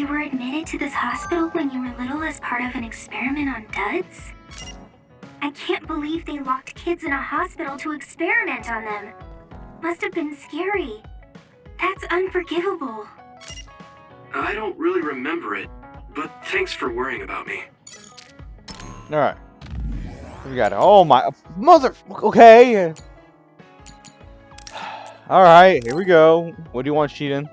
You were admitted to this hospital when you were little as part of an experiment on duds? I can't believe they locked kids in a hospital to experiment on them. Must have been scary. That's unforgivable. I don't really remember it, but thanks for worrying about me. Alright. We got it. Oh my mother. Okay. Alright, here we go. What do you want, Sheetan?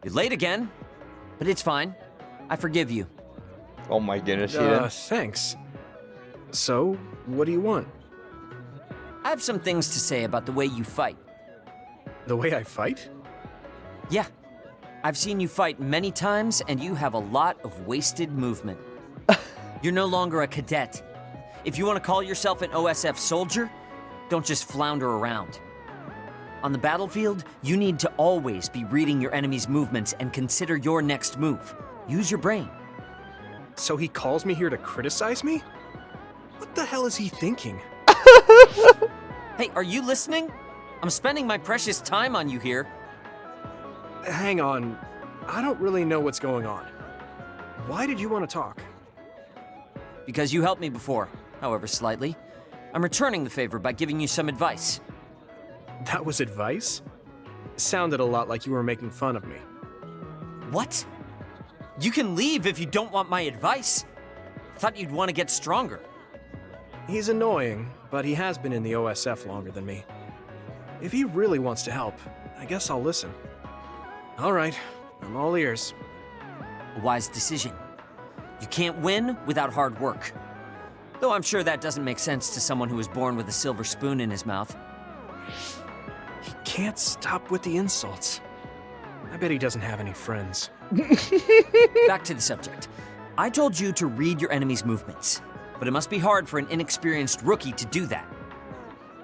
You're late again, but it's fine. I forgive you. Oh my goodness, Sheetan. Thanks. So, what do you want? I have some things to say about the way you fight. The way I fight? Yeah. I've seen you fight many times, and you have a lot of wasted movement. You're no longer a cadet. If you want to call yourself an OSF soldier, don't just flounder around. On the battlefield, you need to always be reading your enemy's movements and consider your next move. Use your brain. So he calls me here to criticize me? What the hell is he thinking? Hey, are you listening? I'm spending my precious time on you here. Hang on. I don't really know what's going on. Why did you want to talk? Because you helped me before, however slightly. I'm returning the favor by giving you some advice. That was advice? Sounded a lot like you were making fun of me. What? You can leave if you don't want my advice. Thought you'd want to get stronger. He's annoying, but he has been in the OSF longer than me. If he really wants to help, I guess I'll listen. Alright, I'm all ears. A wise decision. You can't win without hard work. Though I'm sure that doesn't make sense to someone who was born with a silver spoon in his mouth. He can't stop with the insults. I bet he doesn't have any friends. Back to the subject. I told you to read your enemy's movements, but it must be hard for an inexperienced rookie to do that.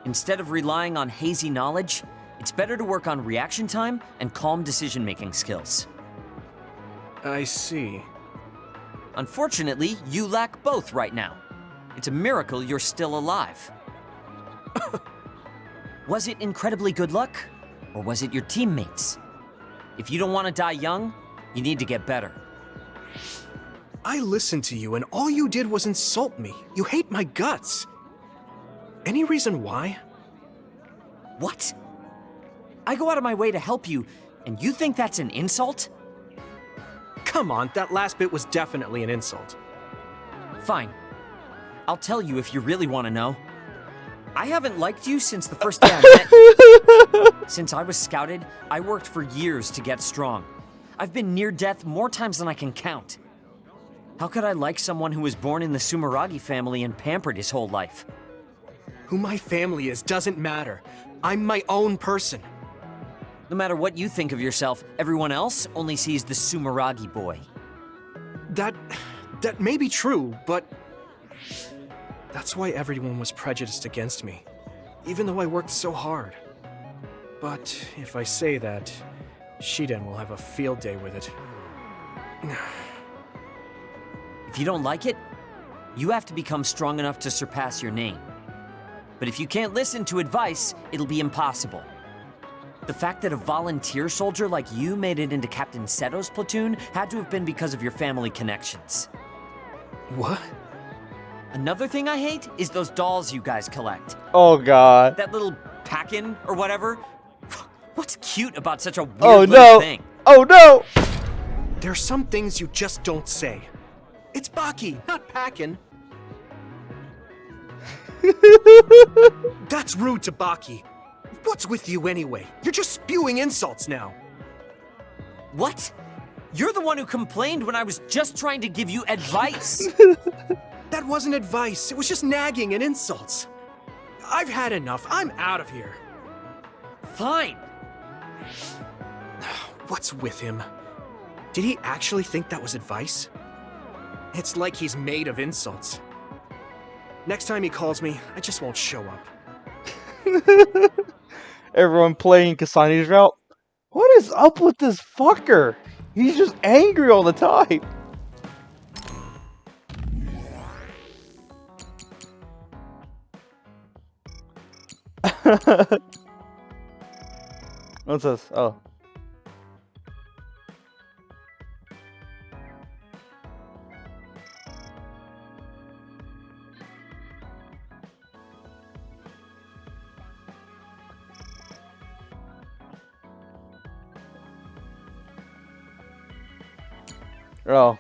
Instead of relying on hazy knowledge, it's better to work on reaction time and calm decision-making skills. I see. Unfortunately, you lack both right now. It's a miracle you're still alive. Was it incredibly good luck, or was it your teammates? If you don't want to die young, you need to get better. I listened to you and all you did was insult me. You hate my guts. Any reason why? What? I go out of my way to help you, and you think that's an insult? Come on, that last bit was definitely an insult. Fine. I'll tell you if you really want to know. I haven't liked you since the first day I met you. Since I was scouted, I worked for years to get strong. I've been near death more times than I can count. How could I like someone who was born in the Sumeragi family and pampered his whole life? Who my family is doesn't matter. I'm my own person. No matter what you think of yourself, everyone else only sees the Sumeragi boy. That may be true, but that's why everyone was prejudiced against me, even though I worked so hard. But if I say that, Shiden will have a field day with it. If you don't like it, you have to become strong enough to surpass your name. But if you can't listen to advice, it'll be impossible. The fact that a volunteer soldier like you made it into Captain Seto's platoon had to have been because of your family connections. What? Another thing I hate is those dolls you guys collect. Oh god. That little pack-in or whatever. What's cute about such a weird no. thing? Oh no! There's some things you just don't say. It's Baki, not Packin. That's rude to Baki. What's with you anyway? You're just spewing insults now. What? You're the one who complained when I was just trying to give you advice. That wasn't advice. It was just nagging and insults. I've had enough. I'm out of here. Fine. What's with him? Did he actually think that was advice? It's like he's made of insults. Next time he calls me, I just won't show up. Everyone playing Kasani's route. What is up with this fucker? He's just angry all the time. What's this? Oh. Oh.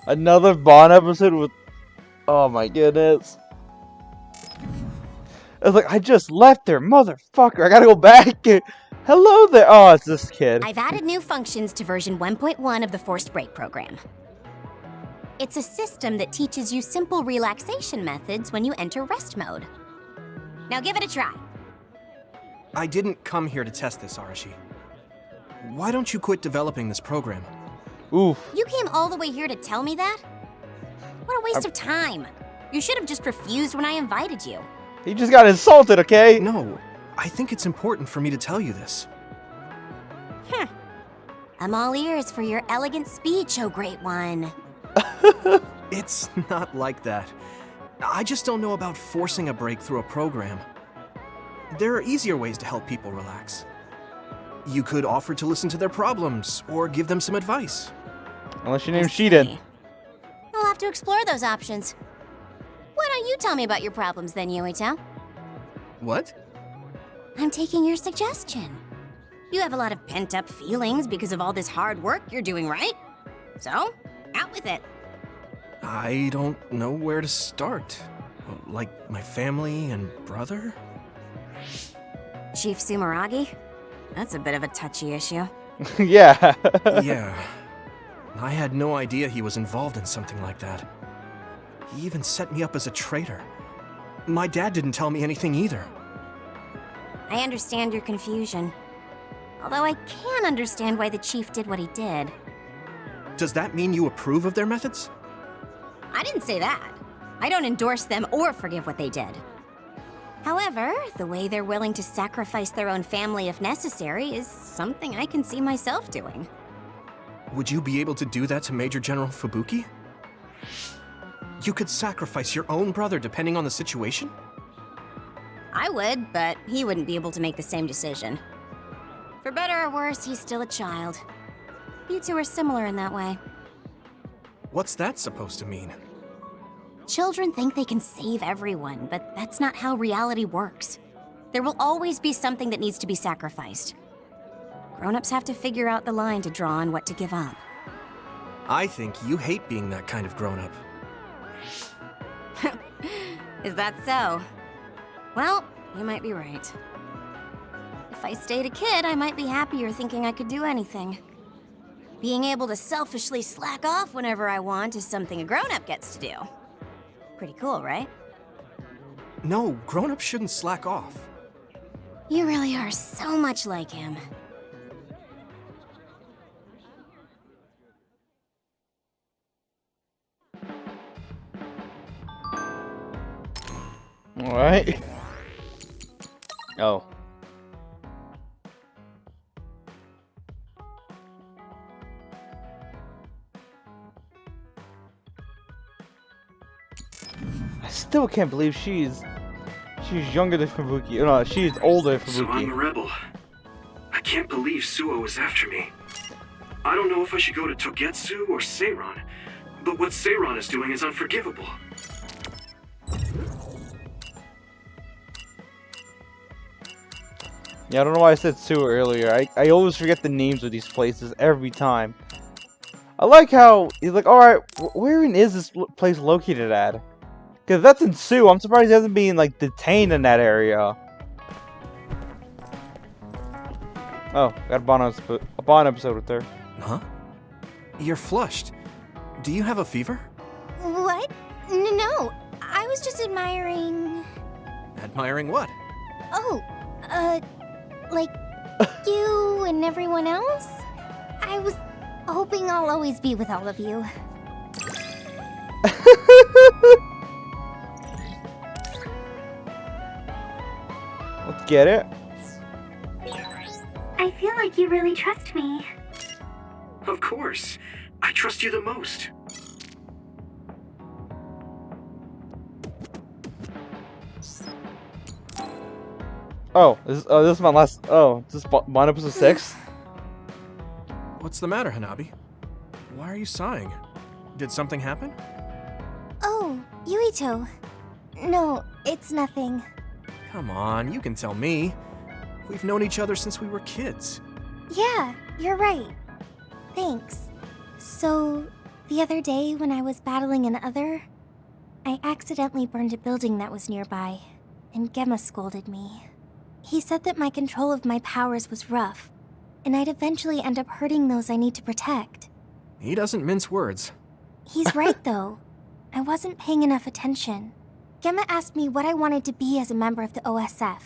Another Bond episode with... Oh my goodness. I was like, I just left her, motherfucker. I gotta go back. Hello there. Oh, it's this kid. I've added new functions to version 1.1 of the Forced Break program. It's a system that teaches you simple relaxation methods when you enter rest mode. Now give it a try. I didn't come here to test this, Arashi. Why don't you quit developing this program? Oof. You came all the way here to tell me that? What a waste of time. You should have just refused when I invited you. He just got insulted, okay? No, I think it's important for me to tell you this. I'm all ears for your elegant speech, oh great one. It's not like that. I just don't know about forcing a break through a program. There are easier ways to help people relax. You could offer to listen to their problems, or give them some advice. Unless your name's Sheedan. I'll have to explore those options. Why don't you tell me about your problems then, Yuito? What? I'm taking your suggestion. You have a lot of pent-up feelings because of all this hard work you're doing, right? So, out with it. I don't know where to start. Like my family and brother? Chief Sumeragi? That's a bit of a touchy issue. Yeah. Yeah. I had no idea he was involved in something like that. He even set me up as a traitor. My dad didn't tell me anything either. I understand your confusion. Although I can understand why the chief did what he did. Does that mean you approve of their methods? I didn't say that. I don't endorse them or forgive what they did. However, the way they're willing to sacrifice their own family if necessary is something I can see myself doing. Would you be able to do that to Major General Fubuki? You could sacrifice your own brother depending on the situation? I would, but he wouldn't be able to make the same decision. For better or worse, he's still a child. You two are similar in that way. What's that supposed to mean? Children think they can save everyone, but that's not how reality works. There will always be something that needs to be sacrificed. Grown-ups have to figure out the line to draw on what to give up. I think you hate being that kind of grown-up. Is that so? Well, you might be right. If I stayed a kid, I might be happier thinking I could do anything. Being able to selfishly slack off whenever I want is something a grown-up gets to do. Pretty cool, right? No, grown-ups shouldn't slack off. You really are so much like him. Alright. Oh. I still can't believe she's younger than Fubuki. No, she's older than So I'm a Fubuki. rebel. I can't believe Suo is after me. I don't know if I should go to Togetsu or Seiron, but what Seiron is doing is unforgivable. Yeah, I don't know why I said Sue earlier. I always forget the names of these places every time. I like how he's like, alright, where is this place located at? Because that's in Sue. I'm surprised he hasn't been, like, detained in that area. Oh, got a Bond episode with her. Huh? You're flushed. Do you have a fever? What? No, I was just admiring... Admiring what? Oh, like you and everyone else? I was hoping I'll always be with all of you. Let's get it. I feel like you really trust me. Of course. I trust you the most. This is my last. This is Bond episode 6. What's the matter, Hanabi? Why are you sighing? Did something happen? Oh, Yuito. No, it's nothing. Come on, you can tell me. We've known each other since we were kids. Yeah, you're right. Thanks. So, the other day when I was battling an other, I accidentally burned a building that was nearby, and Gemma scolded me. He said that my control of my powers was rough, and I'd eventually end up hurting those I need to protect. He doesn't mince words. He's right, though. I wasn't paying enough attention. Gemma asked me what I wanted to be as a member of the OSF,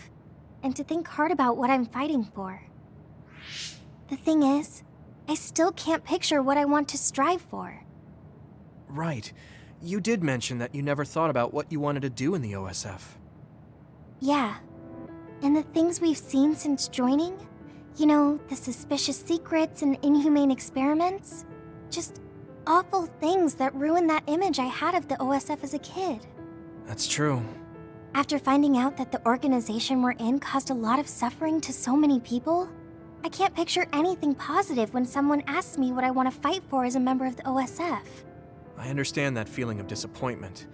and to think hard about what I'm fighting for. The thing is, I still can't picture what I want to strive for. Right. You did mention that you never thought about what you wanted to do in the OSF. Yeah. And the things we've seen since joining, you know, the suspicious secrets and inhumane experiments, just awful things that ruined that image I had of the OSF as a kid. That's true. After finding out that the organization we're in caused a lot of suffering to so many people, I can't picture anything positive when someone asks me what I want to fight for as a member of the OSF. I understand that feeling of disappointment.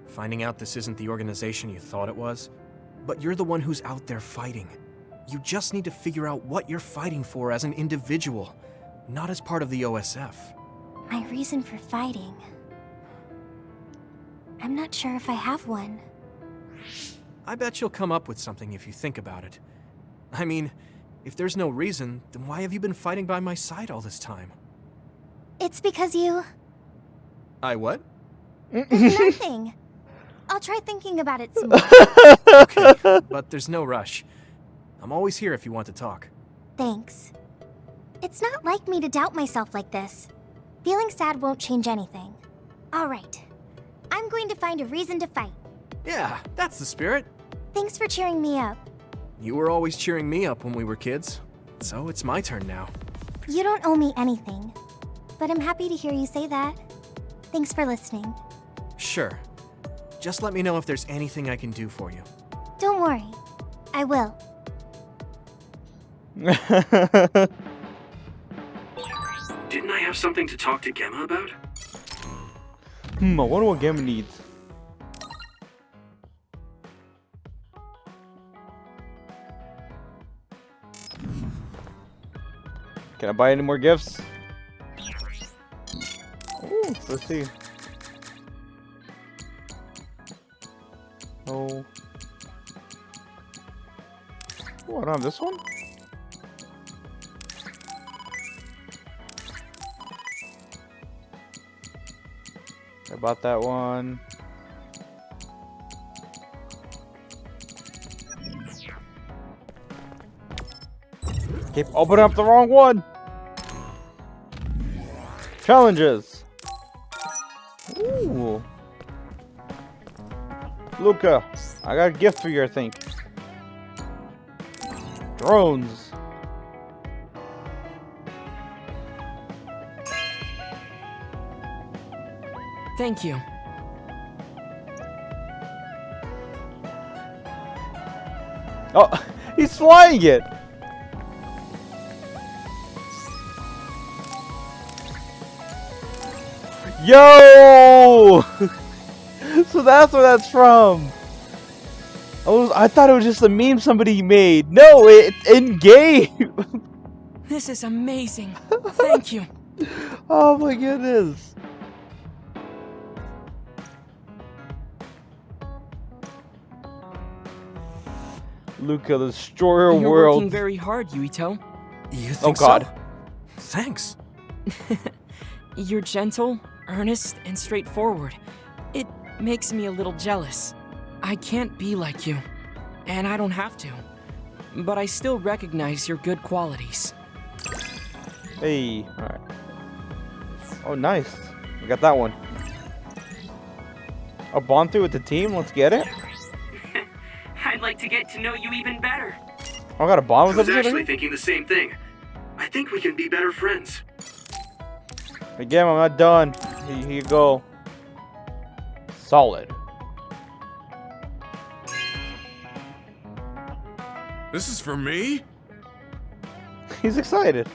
Finding out this isn't the organization you thought it was. But you're the one who's out there fighting. You just need to figure out what you're fighting for as an individual, not as part of the OSF. My reason for fighting... I'm not sure if I have one. I bet you'll come up with something if you think about it. I mean, if there's no reason, then why have you been fighting by my side all this time? It's because you... I what? Nothing. I'll try thinking about it some more. Okay, but there's no rush. I'm always here if you want to talk. Thanks. It's not like me to doubt myself like this. Feeling sad won't change anything. Alright. I'm going to find a reason to fight. Yeah, that's the spirit. Thanks for cheering me up. You were always cheering me up when we were kids, so it's my turn now. You don't owe me anything, but I'm happy to hear you say that. Thanks for listening. Sure. Just let me know if there's anything I can do for you. Don't worry. I will. Didn't I have something to talk to Gemma about? I wonder what Gemma needs. Can I buy any more gifts? Ooh, let's see. Oh. Oh, I don't have this one? I bought that one. Keep opening up the wrong one. Challenges. Ooh. Luca, I got a gift for you, I think. Drones. Thank you. Oh, he's flying it. Yo! So that's where that's from. I thought it was just a meme somebody made. No, it's in game. This is amazing. Thank you. Oh my goodness. Luca, the destroyer You're world. working very hard, Yuito. You think Oh God. so? Thanks. You're gentle, earnest, and straightforward. It makes me a little jealous. I can't be like you, and I don't have to. But I still recognize your good qualities. Hey, alright. Oh, nice. We got that one. A bond through with the team? Let's get it. I'd like to get to know you even better. Oh, I got a bond I with was this actually thinking the same thing. I think we can be better friends. Again, I'm not done. Here you go. Solid. This is for me? He's excited.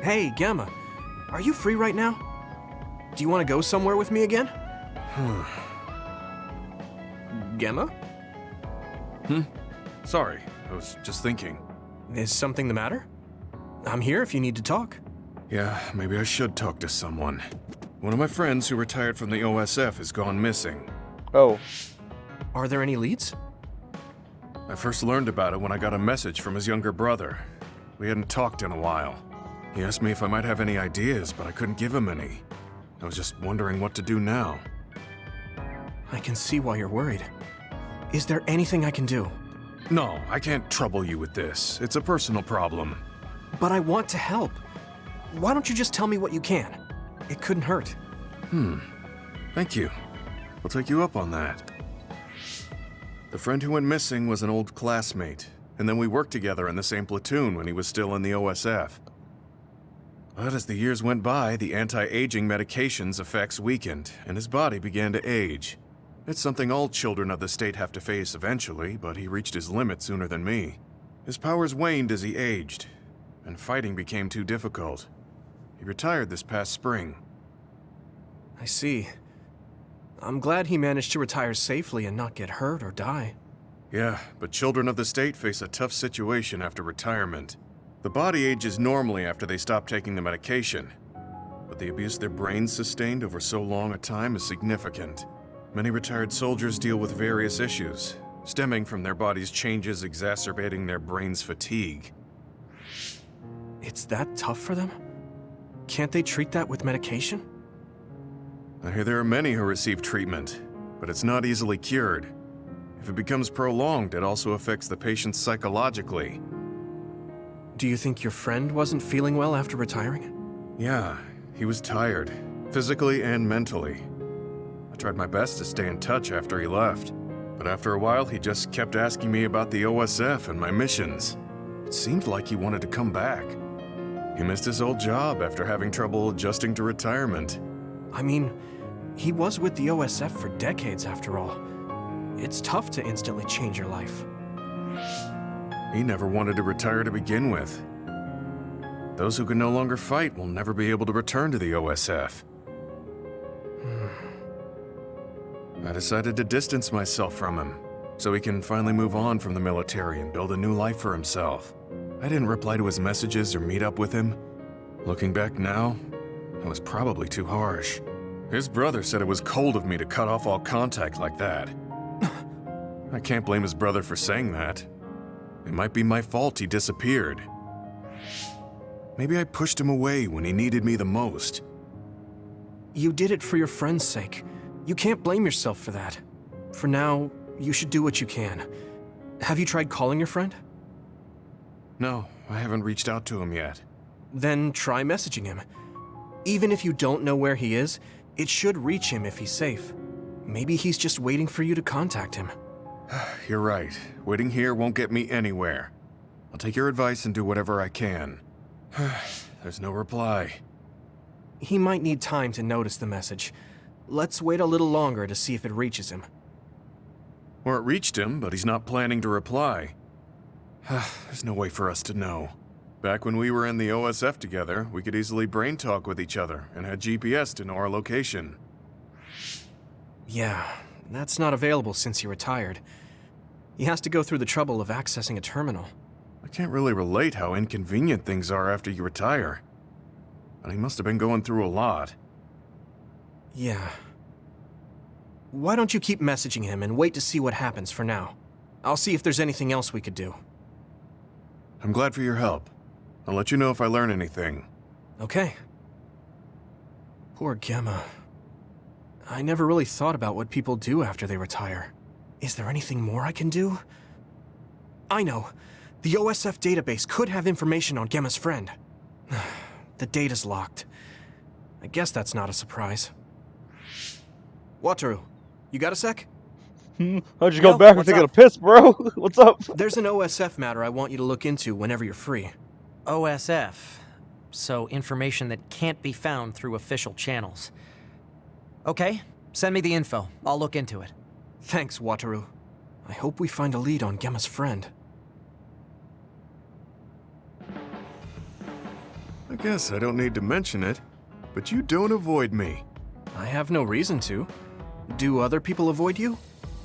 Hey, Gamma. Are you free right now? Do you want to go somewhere with me again? Gamma? Sorry, I was just thinking. Is something the matter? I'm here if you need to talk. Yeah, maybe I should talk to someone. One of my friends who retired from the OSF has gone missing. Oh. Are there any leads? I first learned about it when I got a message from his younger brother. We hadn't talked in a while. He asked me if I might have any ideas, but I couldn't give him any. I was just wondering what to do now. I can see why you're worried. Is there anything I can do? No, I can't trouble you with this. It's a personal problem. But I want to help. Why don't you just tell me what you can? It couldn't hurt. Thank you. I'll take you up on that. The friend who went missing was an old classmate, and then we worked together in the same platoon when he was still in the OSF. But as the years went by, the anti-aging medication's effects weakened, and his body began to age. It's something all children of the state have to face eventually, but he reached his limit sooner than me. His powers waned as he aged, and fighting became too difficult. He retired this past spring. I see. I'm glad he managed to retire safely and not get hurt or die. Yeah, but children of the state face a tough situation after retirement. The body ages normally after they stop taking the medication, but the abuse their brains sustained over so long a time is significant. Many retired soldiers deal with various issues, stemming from their body's changes exacerbating their brain's fatigue. It's that tough for them? Can't they treat that with medication? I hear there are many who receive treatment, but it's not easily cured. If it becomes prolonged, it also affects the patient psychologically. Do you think your friend wasn't feeling well after retiring? Yeah, he was tired, physically and mentally. I tried my best to stay in touch after he left, but after a while he just kept asking me about the OSF and my missions. It seemed like he wanted to come back. He missed his old job after having trouble adjusting to retirement. I mean, he was with the OSF for decades after all. It's tough to instantly change your life. He never wanted to retire to begin with. Those who can no longer fight will never be able to return to the OSF. I decided to distance myself from him, so he can finally move on from the military and build a new life for himself. I didn't reply to his messages or meet up with him. Looking back now, I was probably too harsh. His brother said it was cold of me to cut off all contact like that. I can't blame his brother for saying that. It might be my fault he disappeared. Maybe I pushed him away when he needed me the most. You did it for your friend's sake. You can't blame yourself for that. For now, you should do what you can. Have you tried calling your friend? No, I haven't reached out to him yet. Then try messaging him. Even if you don't know where he is, it should reach him if he's safe. Maybe he's just waiting for you to contact him. You're right. Waiting here won't get me anywhere. I'll take your advice and do whatever I can. There's no reply. He might need time to notice the message. Let's wait a little longer to see if it reaches him. Or it reached him, but he's not planning to reply. There's no way for us to know. Back when we were in the OSF together, we could easily brain talk with each other and had GPS to know our location. Yeah, that's not available since he retired. He has to go through the trouble of accessing a terminal. I can't really relate how inconvenient things are after you retire. But he must have been going through a lot. Yeah. Why don't you keep messaging him and wait to see what happens for now? I'll see if there's anything else we could do. I'm glad for your help. I'll let you know if I learn anything. Okay. Poor Gemma. I never really thought about what people do after they retire. Is there anything more I can do? I know. The OSF database could have information on Gemma's friend. the data's locked. I guess that's not a surprise. Wataru, you got a sec? How'd you go Yo, back and what's take a up? piss, bro? What's up? There's an OSF matter I want you to look into whenever you're free. OSF. So information that can't be found through official channels. Okay, send me the info. I'll look into it. Thanks, Wataru. I hope we find a lead on Gemma's friend. I guess I don't need to mention it, but you don't avoid me. I have no reason to. Do other people avoid you?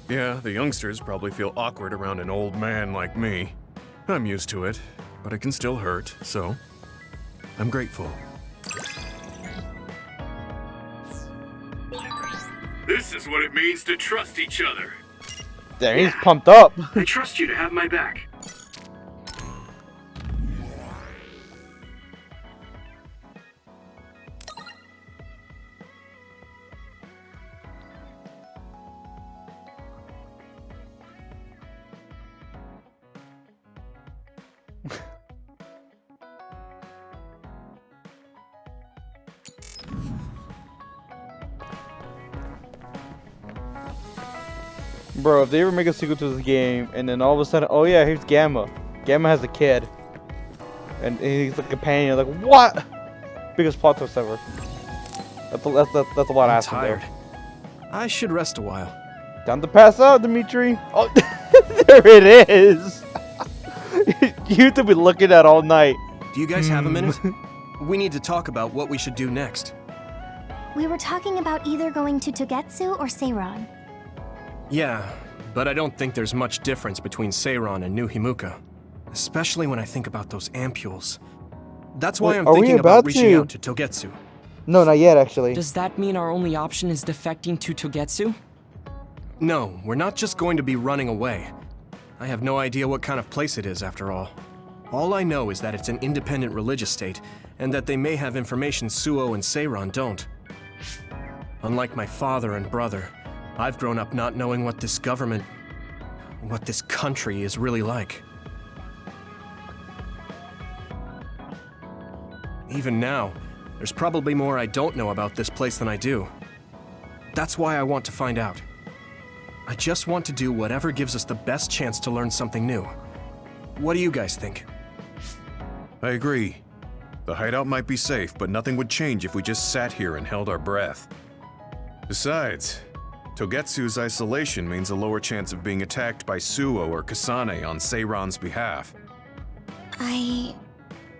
Yeah, the youngsters probably feel awkward around an old man like me. I'm used to it, but it can still hurt, so I'm grateful. This is what it means to trust each other. Damn, he's pumped up. I trust you to have my back. Bro, if they ever make a sequel to this game, and then all of a sudden, oh yeah, here's Gamma. Gamma has a kid. And he's the companion, like, what? Biggest plot twist ever. That's a lot of I'm asking there. tired. I should rest a while. Time to pass out, Dimitri. Oh, there it is. You to be looking at all night. Do you guys have a minute? We need to talk about what we should do next. We were talking about either going to Togetsu or Seiron. Yeah, but I don't think there's much difference between Seiron and New Himuka. Especially when I think about those ampules. That's why Wait, I'm are we thinking about about reaching to- out to Togetsu. No, not yet, actually. Does that mean our only option is defecting to Togetsu? No, we're not just going to be running away. I have no idea what kind of place it is, after all. All I know is that it's an independent religious state, and that they may have information Suo and Seiron don't. Unlike my father and brother, I've grown up not knowing what this government, what this country is really like. Even now, there's probably more I don't know about this place than I do. That's why I want to find out. I just want to do whatever gives us the best chance to learn something new. What do you guys think? I agree. The hideout might be safe, but nothing would change if we just sat here and held our breath. Besides, Togetsu's isolation means a lower chance of being attacked by Suo or Kasane on Seiron's behalf. I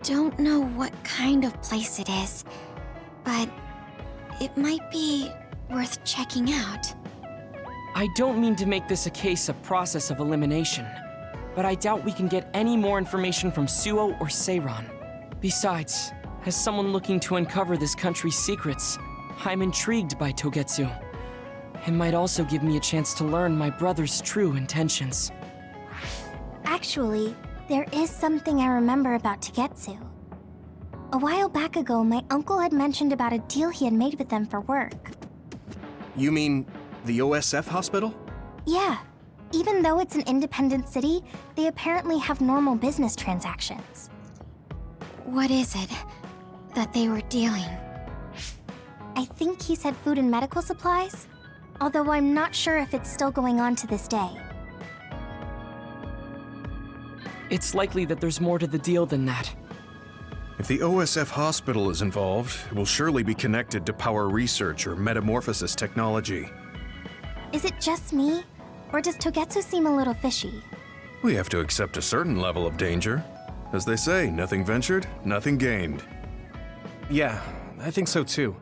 don't know what kind of place it is, but it might be worth checking out. I don't mean to make this a case of process of elimination, but I doubt we can get any more information from Suo or Seiron. Besides, as someone looking to uncover this country's secrets, I'm intrigued by Togetsu. It might also give me a chance to learn my brother's true intentions. Actually, there is something I remember about Togetsu. A while back ago, my uncle had mentioned about a deal he had made with them for work. You mean the OSF hospital? Yeah. Even though it's an independent city, they apparently have normal business transactions. What is it that they were dealing? I think he said food and medical supplies, although I'm not sure if it's still going on to this day. It's likely that there's more to the deal than that. If the OSF hospital is involved, it will surely be connected to power research or metamorphosis technology. Is it just me, or does Togetsu seem a little fishy? We have to accept a certain level of danger. As they say, nothing ventured, nothing gained. Yeah, I think so too.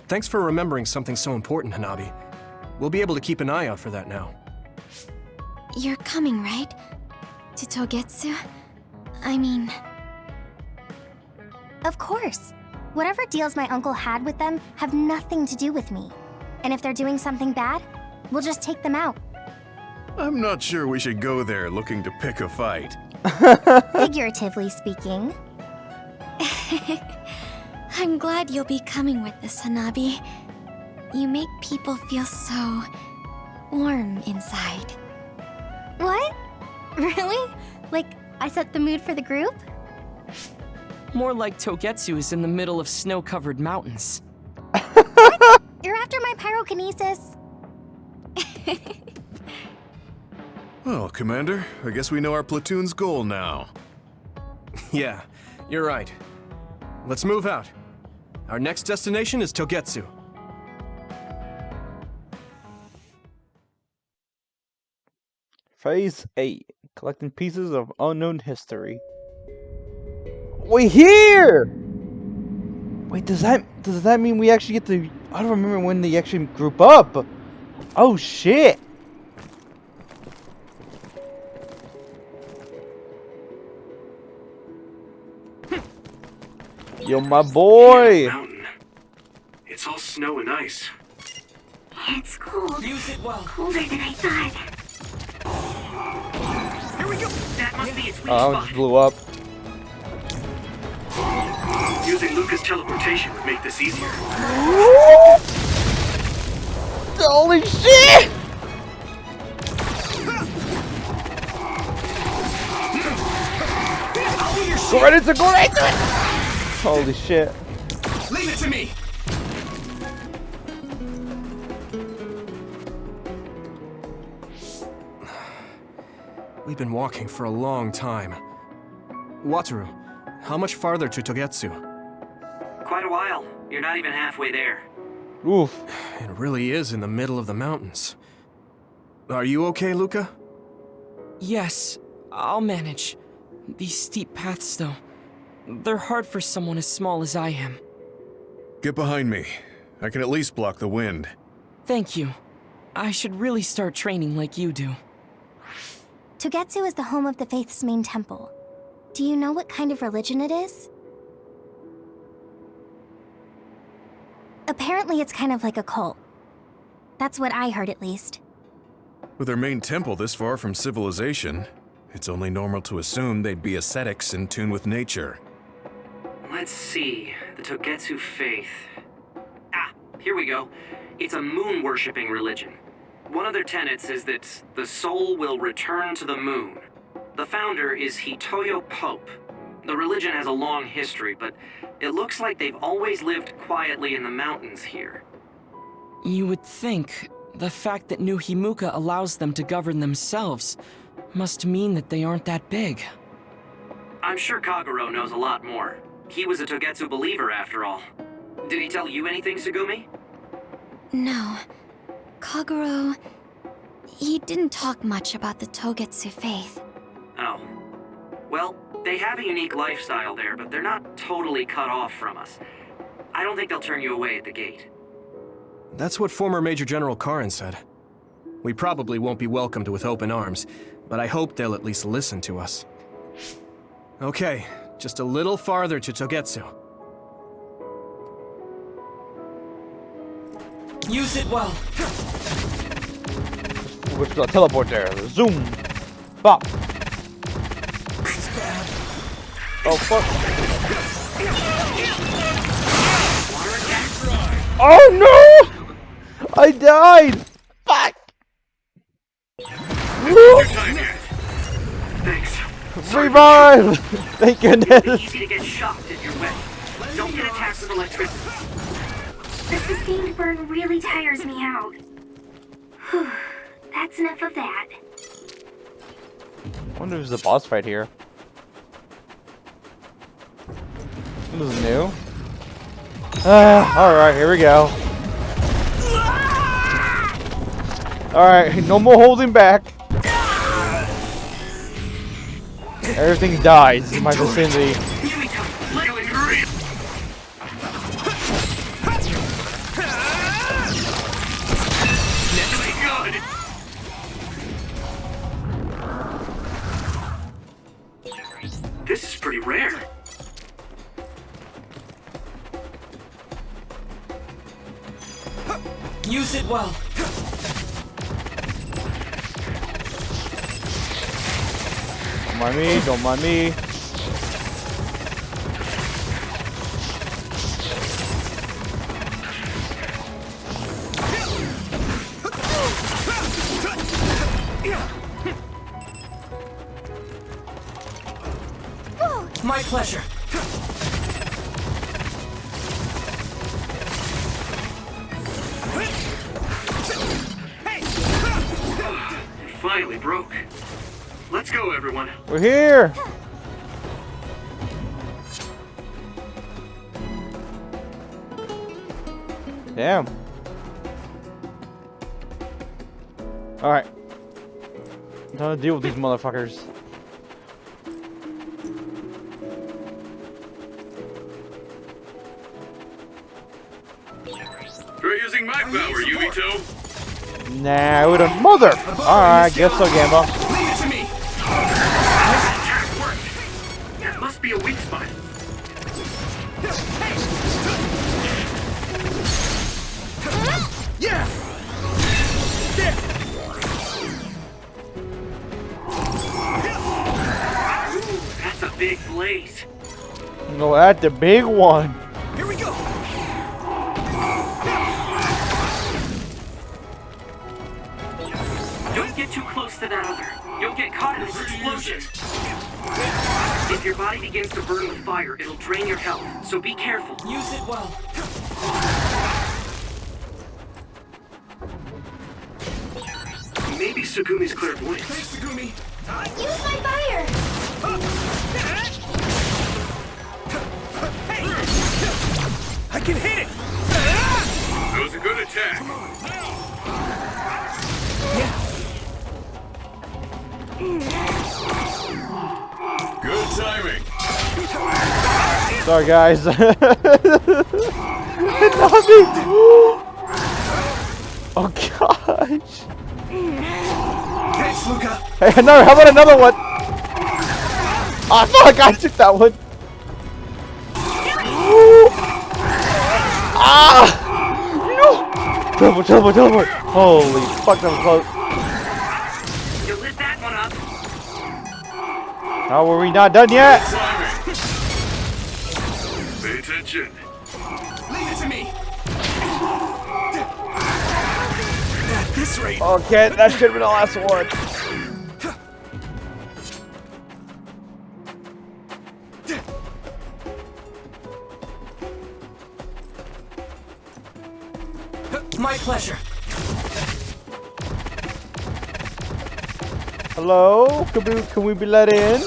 Thanks for remembering something so important, Hanabi. We'll be able to keep an eye out for that now. You're coming, right? To Togetsu? I mean... Of course. Whatever deals my uncle had with them have nothing to do with me. And if they're doing something bad, we'll just take them out. I'm not sure we should go there looking to pick a fight. Figuratively speaking. I'm glad you'll be coming with us, Hanabi. You make people feel so... warm inside. What? Really? Like, I set the mood for the group? More like Togetsu is in the middle of snow-covered mountains. You're after my pyrokinesis? Well, Commander, I guess we know our platoon's goal now. Yeah, you're right. Let's move out. Our next destination is Togetsu. Phase 8. Collecting pieces of unknown history. We here! Wait, does that mean we actually get to... I don't remember when they actually group up. Oh, shit! Yo, my boy! Mountain. It's all snow and ice. It's cold. Use it well. Colder than I thought. Here we go. That must be its weak Oh, spot. just blew up. Using Luca's teleportation would make this easier. Holy shit! Go right into it! Holy shit. Leave it to me. We've been walking for a long time. Wataru, how much farther to Togetsu? Quite a while. You're not even halfway there. Oof. It really is in the middle of the mountains. Are you okay, Luca? Yes, I'll manage. These steep paths, though, they're hard for someone as small as I am. Get behind me. I can at least block the wind. Thank you. I should really start training like you do. Togetsu is the home of the Faith's main temple. Do you know what kind of religion it is? Apparently it's kind of like a cult. That's what I heard, at least. With their main temple this far from civilization, it's only normal to assume they'd be ascetics in tune with nature. Let's see. The Togetsu faith. Ah, here we go. It's a moon-worshipping religion. One of their tenets is that the soul will return to the moon. The founder is Hitoyo Pope. The religion has a long history, but it looks like they've always lived quietly in the mountains here. You would think the fact that New Himuka allows them to govern themselves must mean that they aren't that big. I'm sure Kagero knows a lot more. He was a Togetsu believer, after all. Did he tell you anything, Sugumi? No. Kagero... he didn't talk much about the Togetsu faith. Oh. Well, they have a unique lifestyle there, but they're not totally cut off from us. I don't think they'll turn you away at the gate. That's what former Major General Karin said. We probably won't be welcomed with open arms, but I hope they'll at least listen to us. Okay, just a little farther to Togetsu. Use it well. Which the teleport there. Zoom. Bop. Oh fuck. Oh no! I died! Fuck! Your time yet. Thanks. Revive! Thank goodness! It's easy to get shocked if you're wet. Don't get attacked with electricity. The sustained burn really tires me out. Whew. That's enough of that. I wonder if there's a boss fight here. This is new. Alright, here we go. Alright, no more holding back. Everything dies in my vicinity. Yuito, let go and hurry. Good. This is pretty rare. Use it well. Don't mind me, don't mind me. My pleasure. finally broke. Let's go, everyone. We're here! Damn. Alright. Time to deal with these motherfuckers. Try using my power, Yuito. Nah, with a mother! Alright, guess so, Gamba. Leave it to me! Attack worked! That must be a weak spot. Yeah! That's a big blaze. No, that's the big one. Here we go! Don't get too close to that other. You'll get caught in this explosion. If your body begins to burn with fire, it'll drain your health, so be careful. Use it well. Maybe Sugumi's clairvoyance. Sugumi! Use my fire! I can hit it! That was a good attack. Good timing. Sorry, guys. Oh, gosh. Thanks, Luca! Hey, no, how about another one? Oh, fuck, I took that one. Ah! No! Teleport. Holy fuck, that was close. You lit that one up. How were we not done yet? Timing. Pay attention. Leave it to me! At this rate... Okay, that should have been the last one. My pleasure. Hello? Can we be let in?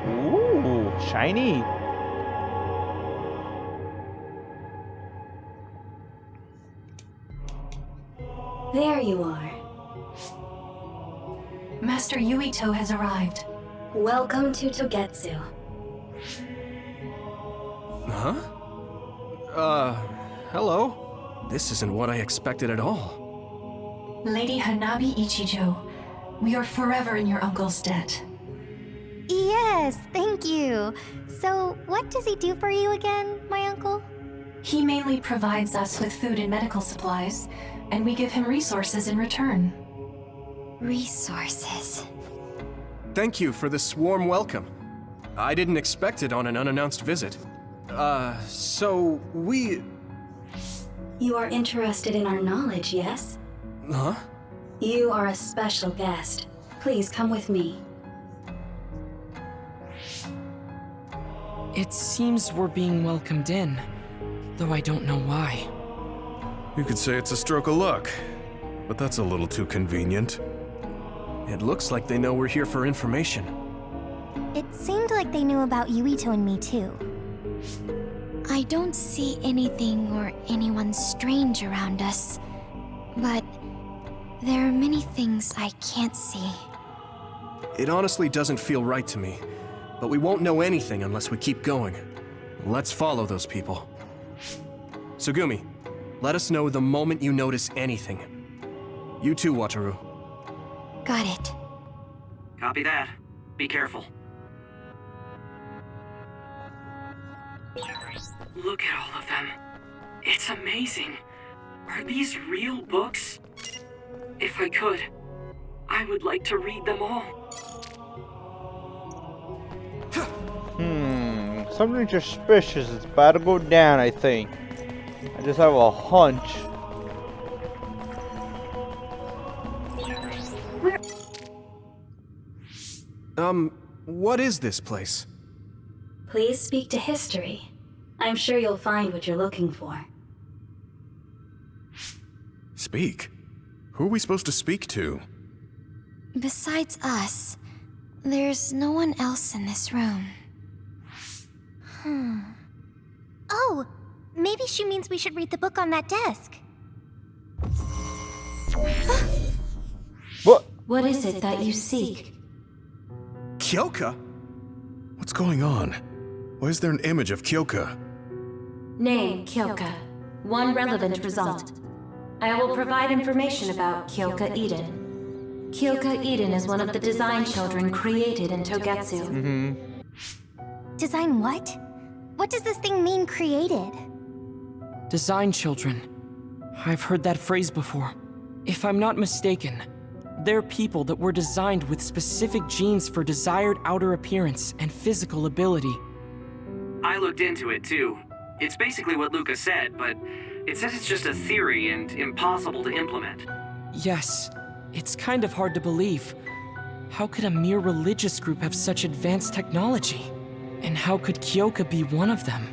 Ooh, shiny. There you are. Master Yuito has arrived. Welcome to Togetsu. Huh? Hello? This isn't what I expected at all. Lady Hanabi Ichijo, we are forever in your uncle's debt. Yes, thank you. So, what does he do for you again, my uncle? He mainly provides us with food and medical supplies, and we give him resources in return. Resources. Thank you for this warm welcome. I didn't expect it on an unannounced visit. So we... You are interested in our knowledge, yes? Huh? You are a special guest. Please come with me. It seems we're being welcomed in, though I don't know why. You could say it's a stroke of luck, but that's a little too convenient. It looks like they know we're here for information. It seemed like they knew about Yuito and me too. I don't see anything or anyone strange around us, but there are many things I can't see. It honestly doesn't feel right to me, but we won't know anything unless we keep going. Let's follow those people. Sugumi, let us know the moment you notice anything. You too, Wataru. Got it. Copy that. Be careful. Look at all of them. It's amazing. Are these real books? If I could, I would like to read them all. Something suspicious is about to go down, I think. I just have a hunch. What is this place? Please speak to history. I'm sure you'll find what you're looking for. Speak? Who are we supposed to speak to? Besides us, there's no one else in this room. Oh, maybe she means we should read the book on that desk. What? What is it that you seek? Kyoka? What's going on? Why is there an image of Kyoka? Name, Kyoka. One relevant result. I will provide information about Kyoka Eden. Kyoka Eden is one of the design children created in Togetsu. Design what? What does this thing mean, created? Design children. I've heard that phrase before. If I'm not mistaken, they're people that were designed with specific genes for desired outer appearance and physical ability. I looked into it too. It's basically what Luca said, but it says it's just a theory and impossible to implement. Yes, it's kind of hard to believe. How could a mere religious group have such advanced technology? And how could Kyoka be one of them?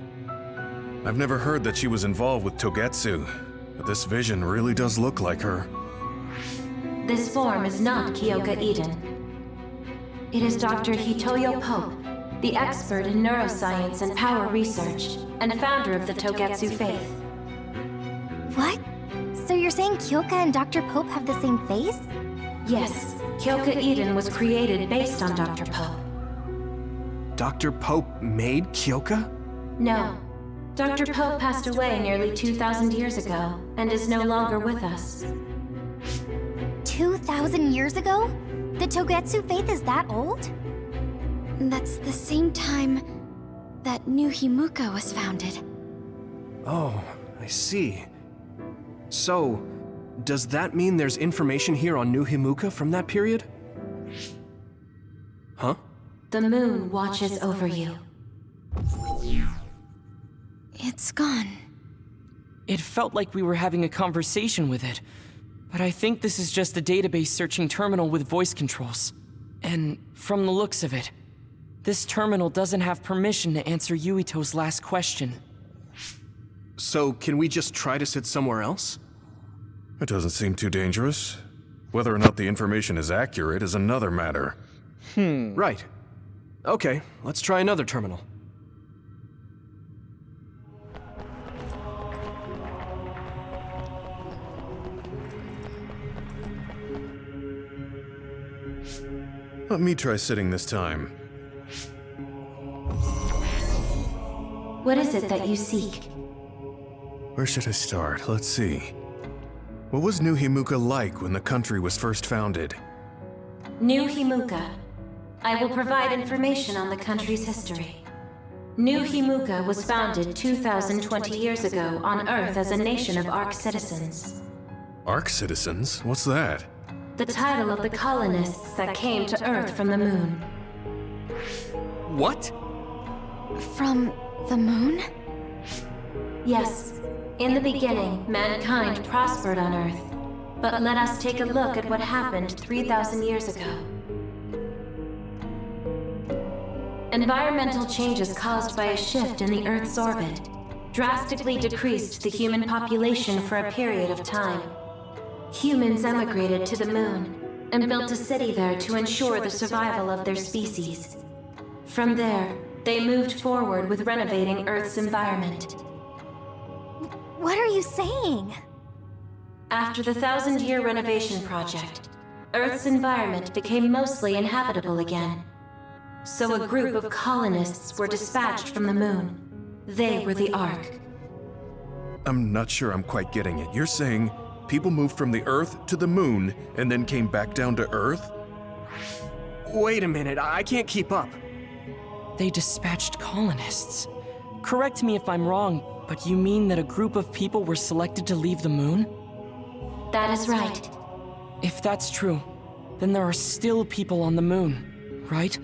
I've never heard that she was involved with Togetsu, but this vision really does look like her. This form is not Kyoka Eden. It is Dr. Hitoyo Pope, the expert in neuroscience and power research, and founder of the Togetsu faith. What? So you're saying Kyoka and Dr. Pope have the same face? Yes, Kyoka Eden was created based on Dr. Pope. Dr. Pope made Kyoka? No. Dr. Pope passed away nearly 2,000 years ago, and is no longer with us. 2,000 years ago? The Togetsu faith is that old? That's the same time that New Himuka was founded. Oh, I see. So, does that mean there's information here on New Himuka from that period? Huh? The moon watches over you. It's gone. It felt like we were having a conversation with it, but I think this is just a database searching terminal with voice controls. And from the looks of it, this terminal doesn't have permission to answer Yuito's last question. So, can we just try to sit somewhere else? It doesn't seem too dangerous. Whether or not the information is accurate is another matter. Right. Okay, let's try another terminal. Let me try sitting this time. What is it that you seek? Where should I start? Let's see. What was New Himuka like when the country was first founded? New Himuka. I will provide information on the country's history. New Himuka was founded 2,020 years ago on Earth as a nation of Ark citizens. Ark citizens? What's that? The title of the colonists that came to Earth from the moon. What? From the moon? Yes. In the beginning, mankind prospered on Earth. But let us take a look at what happened 3,000 years ago. Environmental changes caused by a shift in the Earth's orbit drastically decreased the human population for a period of time. Humans emigrated to the moon and built a city there to ensure the survival of their species. From there, they moved forward with renovating Earth's environment. What are you saying? After the 1,000-year renovation project, Earth's environment became mostly inhabitable again. So a group of colonists were dispatched from the moon. They were the Ark. I'm not sure I'm quite getting it. You're saying people moved from the Earth to the moon and then came back down to Earth? Wait a minute, I can't keep up. They dispatched colonists. Correct me if I'm wrong, but you mean that a group of people were selected to leave the moon? That is right. If that's true, then there are still people on the moon, right?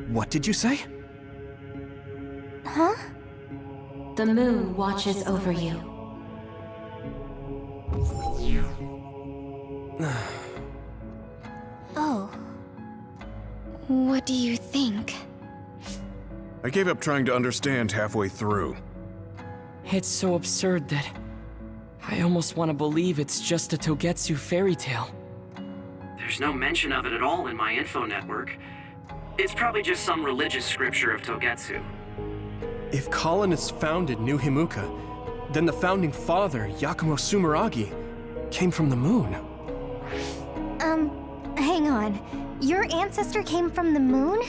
What did you say? Huh? The moon watches over you. Oh. What do you think? I gave up trying to understand halfway through. It's so absurd that I almost want to believe it's just a Togetsu fairy tale. There's no mention of it at all in my info network. It's probably just some religious scripture of Togetsu. If colonists founded New Himuka, then the founding father, Yakumo Sumeragi, came from the moon. Hang on. Your ancestor came from the moon?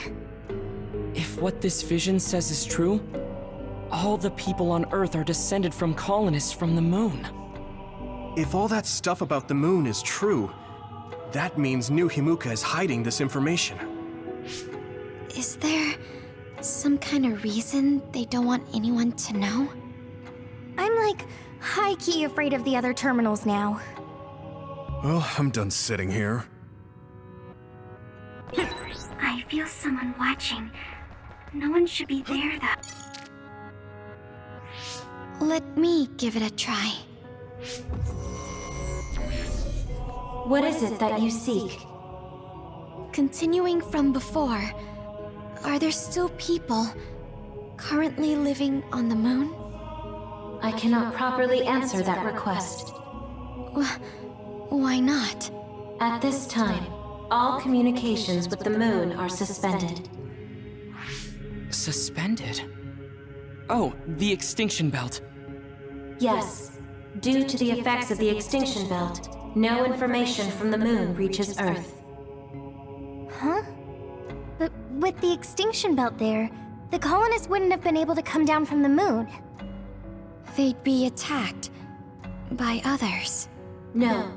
If what this vision says is true, all the people on Earth are descended from colonists from the moon. If all that stuff about the moon is true, that means New Himuka is hiding this information. Is there some kind of reason they don't want anyone to know? I'm like high-key afraid of the other terminals now. Well, I'm done sitting here. I feel someone watching. No one should be there, though. Let me give it a try. What is it that you seek? Continuing from before, are there still people currently living on the moon? I cannot properly answer that request. Why not? At this time, all communications with the moon are suspended. Suspended? Oh, the extinction belt. Yes, due to the effects of the extinction belt, no information from the moon reaches Earth. Huh? But with the extinction belt there, the colonists wouldn't have been able to come down from the moon. They'd be attacked by others. No.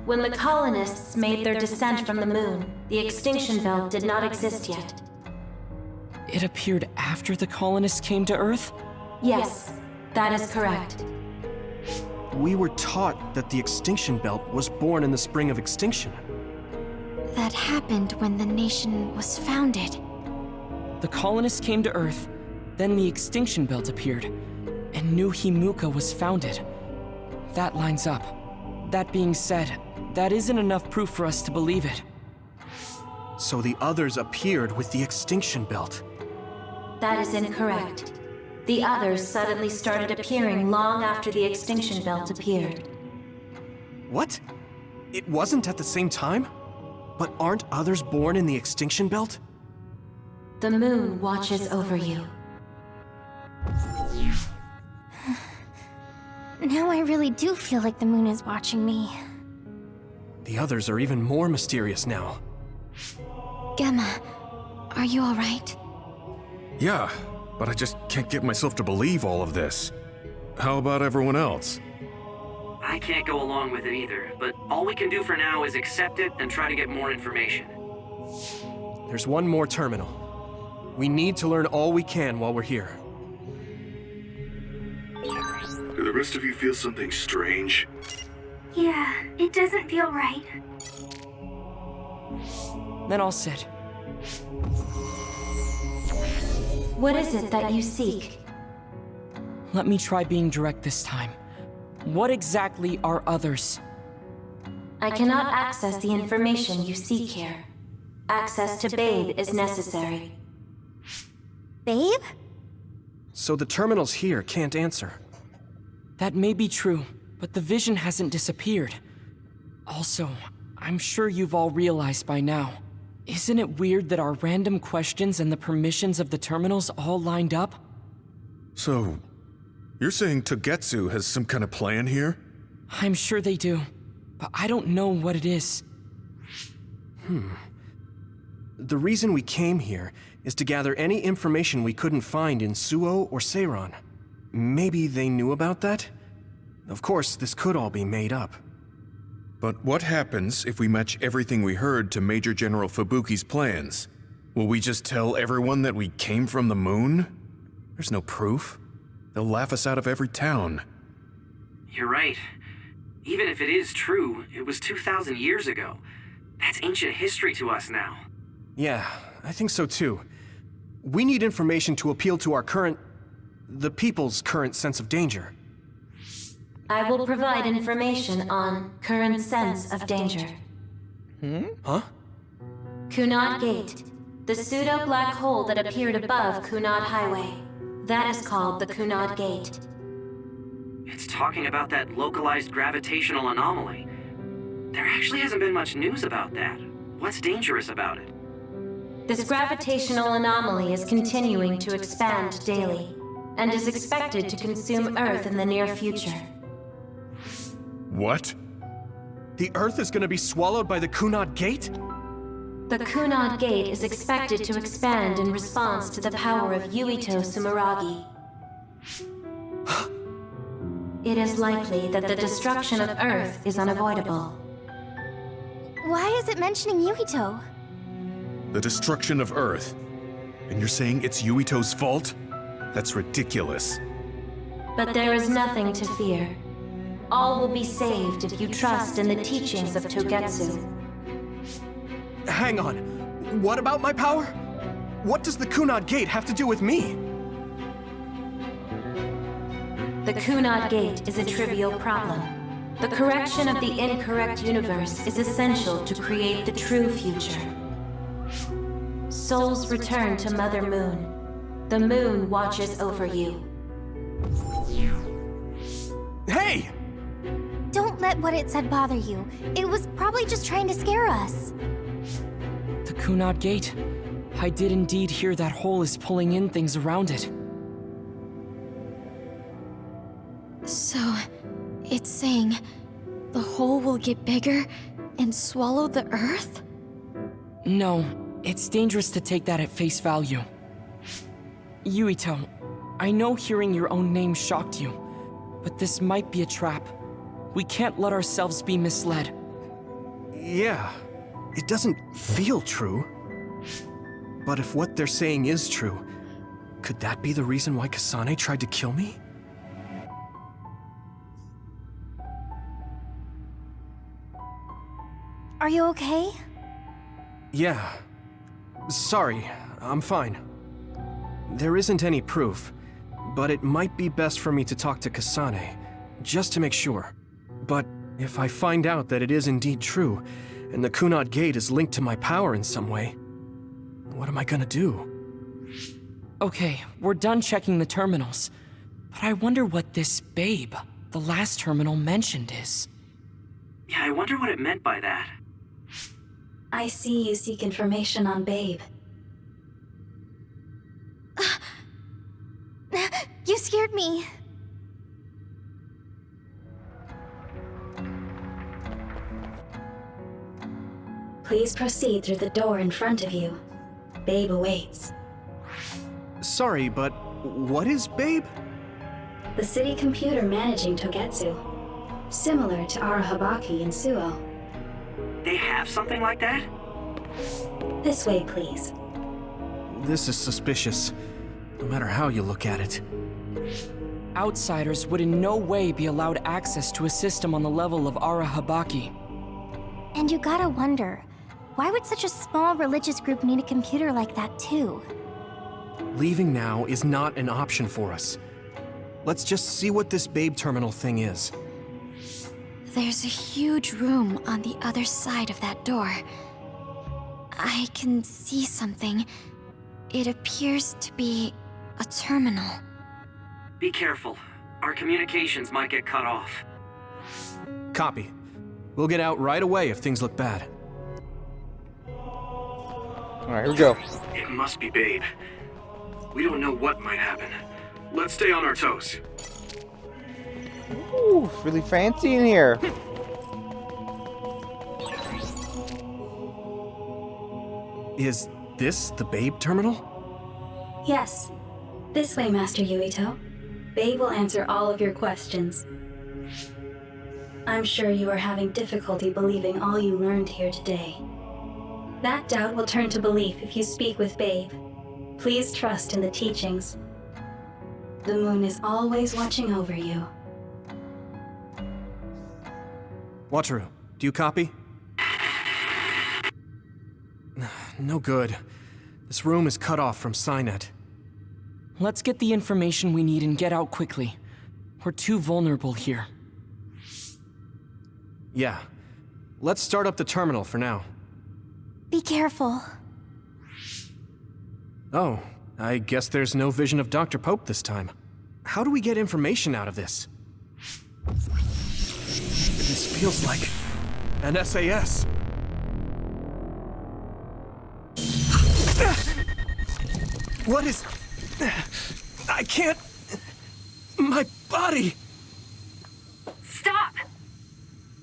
When the colonists made their descent from the moon, the extinction belt did not exist yet. It appeared after the colonists came to Earth? Yes, that is correct. We were taught that the extinction belt was born in the spring of extinction. That happened when the nation was founded. The colonists came to Earth, then the extinction belt appeared, and New Himuka was founded. That lines up. That being said, that isn't enough proof for us to believe it. So the others appeared with the extinction belt. That is incorrect. The others suddenly started appearing long after the extinction belt appeared. What? It wasn't at the same time? But aren't others born in the extinction belt? The moon watches over you. Now I really do feel like the moon is watching me. The others are even more mysterious now. Gemma, are you alright? Yeah, but I just can't get myself to believe all of this. How about everyone else? I can't go along with it either, but all we can do for now is accept it and try to get more information. There's one more terminal. We need to learn all we can while we're here. Do the rest of you feel something strange? Yeah, it doesn't feel right. Then I'll sit. What is it that you seek? Let me try being direct this time. What exactly are others? I cannot access the information you seek here. Access to Babe is necessary. Babe? So the terminals here can't answer. That may be true, but the vision hasn't disappeared. Also, I'm sure you've all realized by now. Isn't it weird that our random questions and the permissions of the terminals all lined up? So, you're saying Togetsu has some kind of plan here? I'm sure they do, but I don't know what it is. The reason we came here is to gather any information we couldn't find in Suo or Seiran. Maybe they knew about that? Of course, this could all be made up. But what happens if we match everything we heard to Major General Fubuki's plans? Will we just tell everyone that we came from the moon? There's no proof. They'll laugh us out of every town. You're right. Even if it is true, it was 2,000 years ago. That's ancient history to us now. Yeah, I think so too. We need information to appeal to the people's current sense of danger. I will provide information on current sense of danger. Huh? Kunad Gate, The pseudo-black hole that appeared above Kunad Highway. That is called the Kunad Gate. It's talking about that localized gravitational anomaly. There actually hasn't been much news about that. What's dangerous about it? This gravitational anomaly is continuing to expand daily, and is expected to consume Earth in the near future. What? The Earth is gonna be swallowed by the Kunad Gate? The Kunad Gate is expected to expand in response to the power of Yuito Sumeragi. It is likely that the destruction of Earth is unavoidable. Why is it mentioning Yuito? The destruction of Earth. And you're saying it's Yuito's fault? That's ridiculous. But there is nothing to fear. All will be saved if you trust in the teachings of Togetsu. Hang on. What about my power? What does the Kunad Gate have to do with me? The Kunad Gate is a trivial problem. The correction of the incorrect universe is essential to create the true future. Souls return to Mother Moon. The moon watches over you. Hey! Don't let what it said bother you. It was probably just trying to scare us. The Kunad Gate. I did indeed hear that hole is pulling in things around it. So, it's saying the hole will get bigger and swallow the Earth? No, it's dangerous to take that at face value. Yuito, I know hearing your own name shocked you, but this might be a trap. We can't let ourselves be misled. Yeah, it doesn't feel true. But if what they're saying is true, could that be the reason why Kasane tried to kill me? Are you okay? Yeah. Sorry, I'm fine. There isn't any proof, but it might be best for me to talk to Kasane, just to make sure. But if I find out that it is indeed true, and the Kunad Gate is linked to my power in some way, what am I gonna do? Okay, we're done checking the terminals. But I wonder what this babe, the last terminal mentioned, is. Yeah, I wonder what it meant by that. I see you seek information on Babe. You scared me. Please proceed through the door in front of you. Babe awaits. Sorry, but what is Babe? The city computer managing Togetsu. Similar to Arahabaki and Suo. They have something like that? This way, please. This is suspicious, no matter how you look at it. Outsiders would in no way be allowed access to a system on the level of Arahabaki. And you gotta wonder, why would such a small religious group need a computer like that too? Leaving now is not an option for us. Let's just see what this Babe terminal thing is. There's a huge room on the other side of that door. I can see something. It appears to be a terminal. Be careful. Our communications might get cut off. Copy. We'll get out right away if things look bad. Alright, here we go. It must be Babe. We don't know what might happen. Let's stay on our toes. Ooh, it's really fancy in here. Is this the Babe terminal? Yes. This way, Master Yuito. Babe will answer all of your questions. I'm sure you are having difficulty believing all you learned here today. That doubt will turn to belief if you speak with Babe. Please trust in the teachings. The moon is always watching over you. Wataru, do you copy? No good. This room is cut off from Cynet. Let's get the information we need and get out quickly. We're too vulnerable here. Yeah. Let's start up the terminal for now. Be careful. Oh, I guess there's no vision of Dr. Pope this time. How do we get information out of this? This feels like an SAS. What is... I can't... My body... Stop!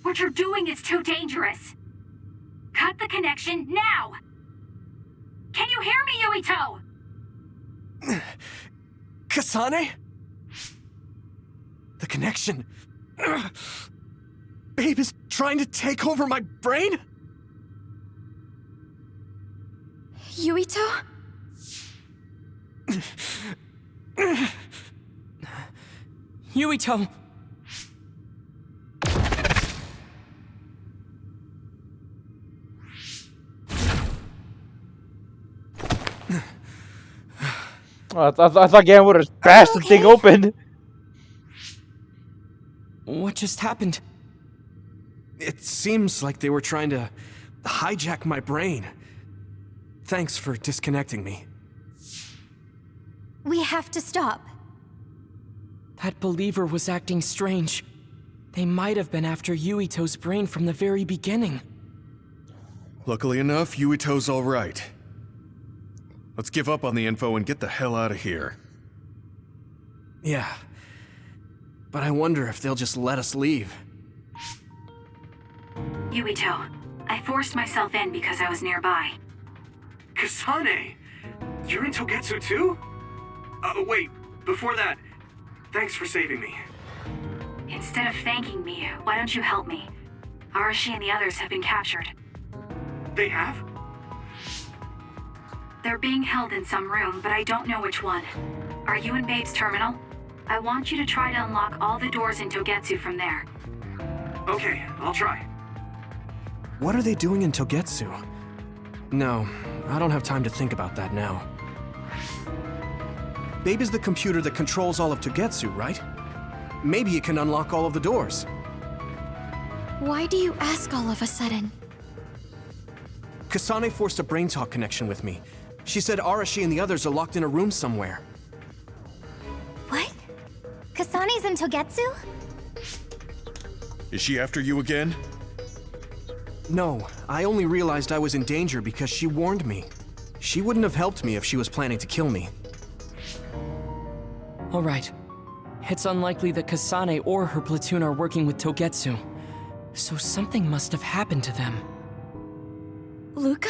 What you're doing is too dangerous. Cut the connection now! Can you hear me, Yuito? Kasane? The connection... Babe is trying to take over my brain? Yuito? Yuito! I thought Gan would have bashed the thing open. What just happened? It seems like they were trying to hijack my brain. Thanks for disconnecting me. We have to stop. That believer was acting strange. They might have been after Yuito's brain from the very beginning. Luckily enough, Yuito's all right. Let's give up on the info and get the hell out of here. Yeah. But I wonder if they'll just let us leave. Yuito, I forced myself in because I was nearby. Kasane! You're in Togetsu too? Wait, before that, thanks for saving me. Instead of thanking me, why don't you help me? Arashi and the others have been captured. They have? They're being held in some room, but I don't know which one. Are you in Babe's terminal? I want you to try to unlock all the doors in Togetsu from there. Okay, I'll try. What are they doing in Togetsu? No, I don't have time to think about that now. Babe is the computer that controls all of Togetsu, right? Maybe it can unlock all of the doors. Why do you ask all of a sudden? Kasane forced a brain talk connection with me. She said Arashi and the others are locked in a room somewhere. What? Kasane's in Togetsu? Is she after you again? No, I only realized I was in danger because she warned me. She wouldn't have helped me if she was planning to kill me. Alright. It's unlikely that Kasane or her platoon are working with Togetsu. So something must have happened to them. Luca?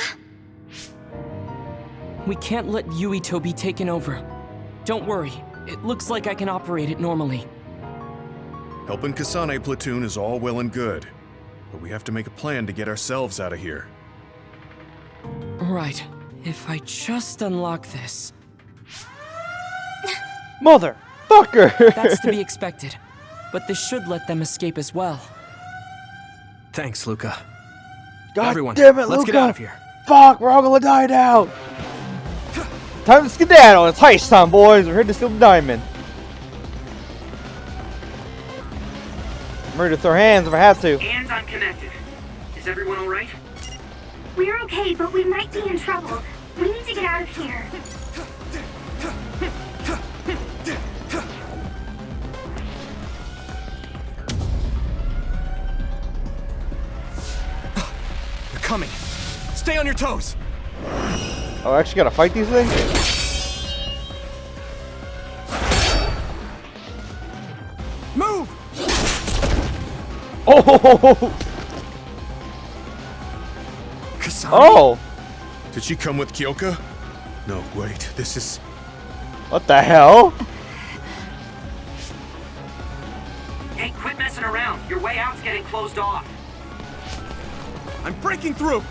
We can't let Yuito be taken over. Don't worry, it looks like I can operate it normally. Helping Kasane platoon is all well and good, but we have to make a plan to get ourselves out of here. Right. If I just unlock this... Motherfucker! That's to be expected. But this should let them escape as well. Thanks, Luca. God Everyone, damn it, let's Luca. get out of here. Fuck, we're all gonna die now! Time to skedaddle! It's heist time, boys! We're here to steal the diamond. I'm ready to throw hands if I have to. And I'm connected. Is everyone alright? We're okay, but we might be in trouble. We need to get out of here. They're coming. Stay on your toes. Oh, I actually gotta fight these things? Move! Oh! Kasane? Oh! Did she come with Kyoka? No, wait, this is... What the hell? Hey, quit messing around. Your way out's getting closed off. I'm breaking through.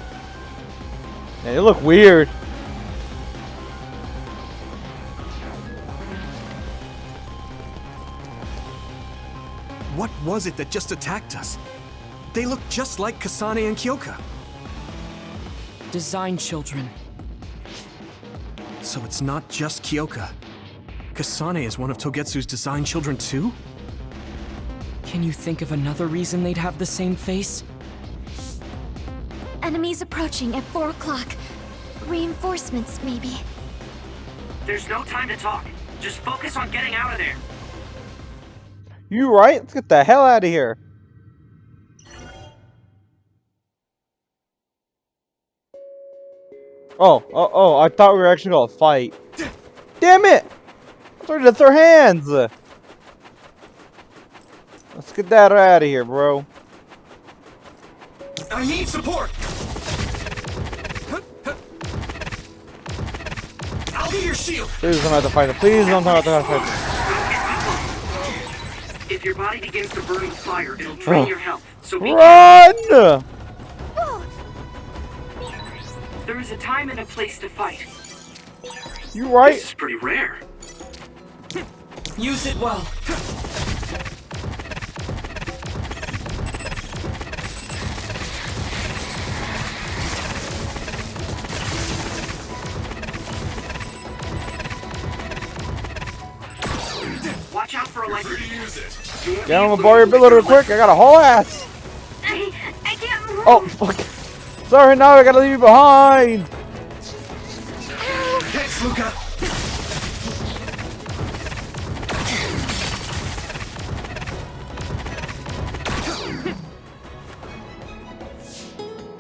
Yeah, they look weird. What was it that just attacked us? They look just like Kasane and Kyoka. Design children. So it's not just Kyoka. Kasane is one of Togetsu's design children too? Can you think of another reason they'd have the same face? Enemies approaching at 4 o'clock. Reinforcements, maybe. There's no time to talk. Just focus on getting out of there. You right? Let's get the hell out of here. Oh, I thought we were actually gonna fight. Damn it! I thought it's our hands! Let's get that out of here, bro. I need support! I'll be your shield! Please don't have to fight it. Please don't have to fight it. If your body begins to burn with fire, it'll drain your health. So be Run! There is a time and a place to fight. You right? This is pretty rare. Use it well. Watch out for electric. Get on the borrow your ability real quick. I got a whole ass. I can't move. Oh, fuck. Sorry, now I gotta leave you behind. Thanks, Luca!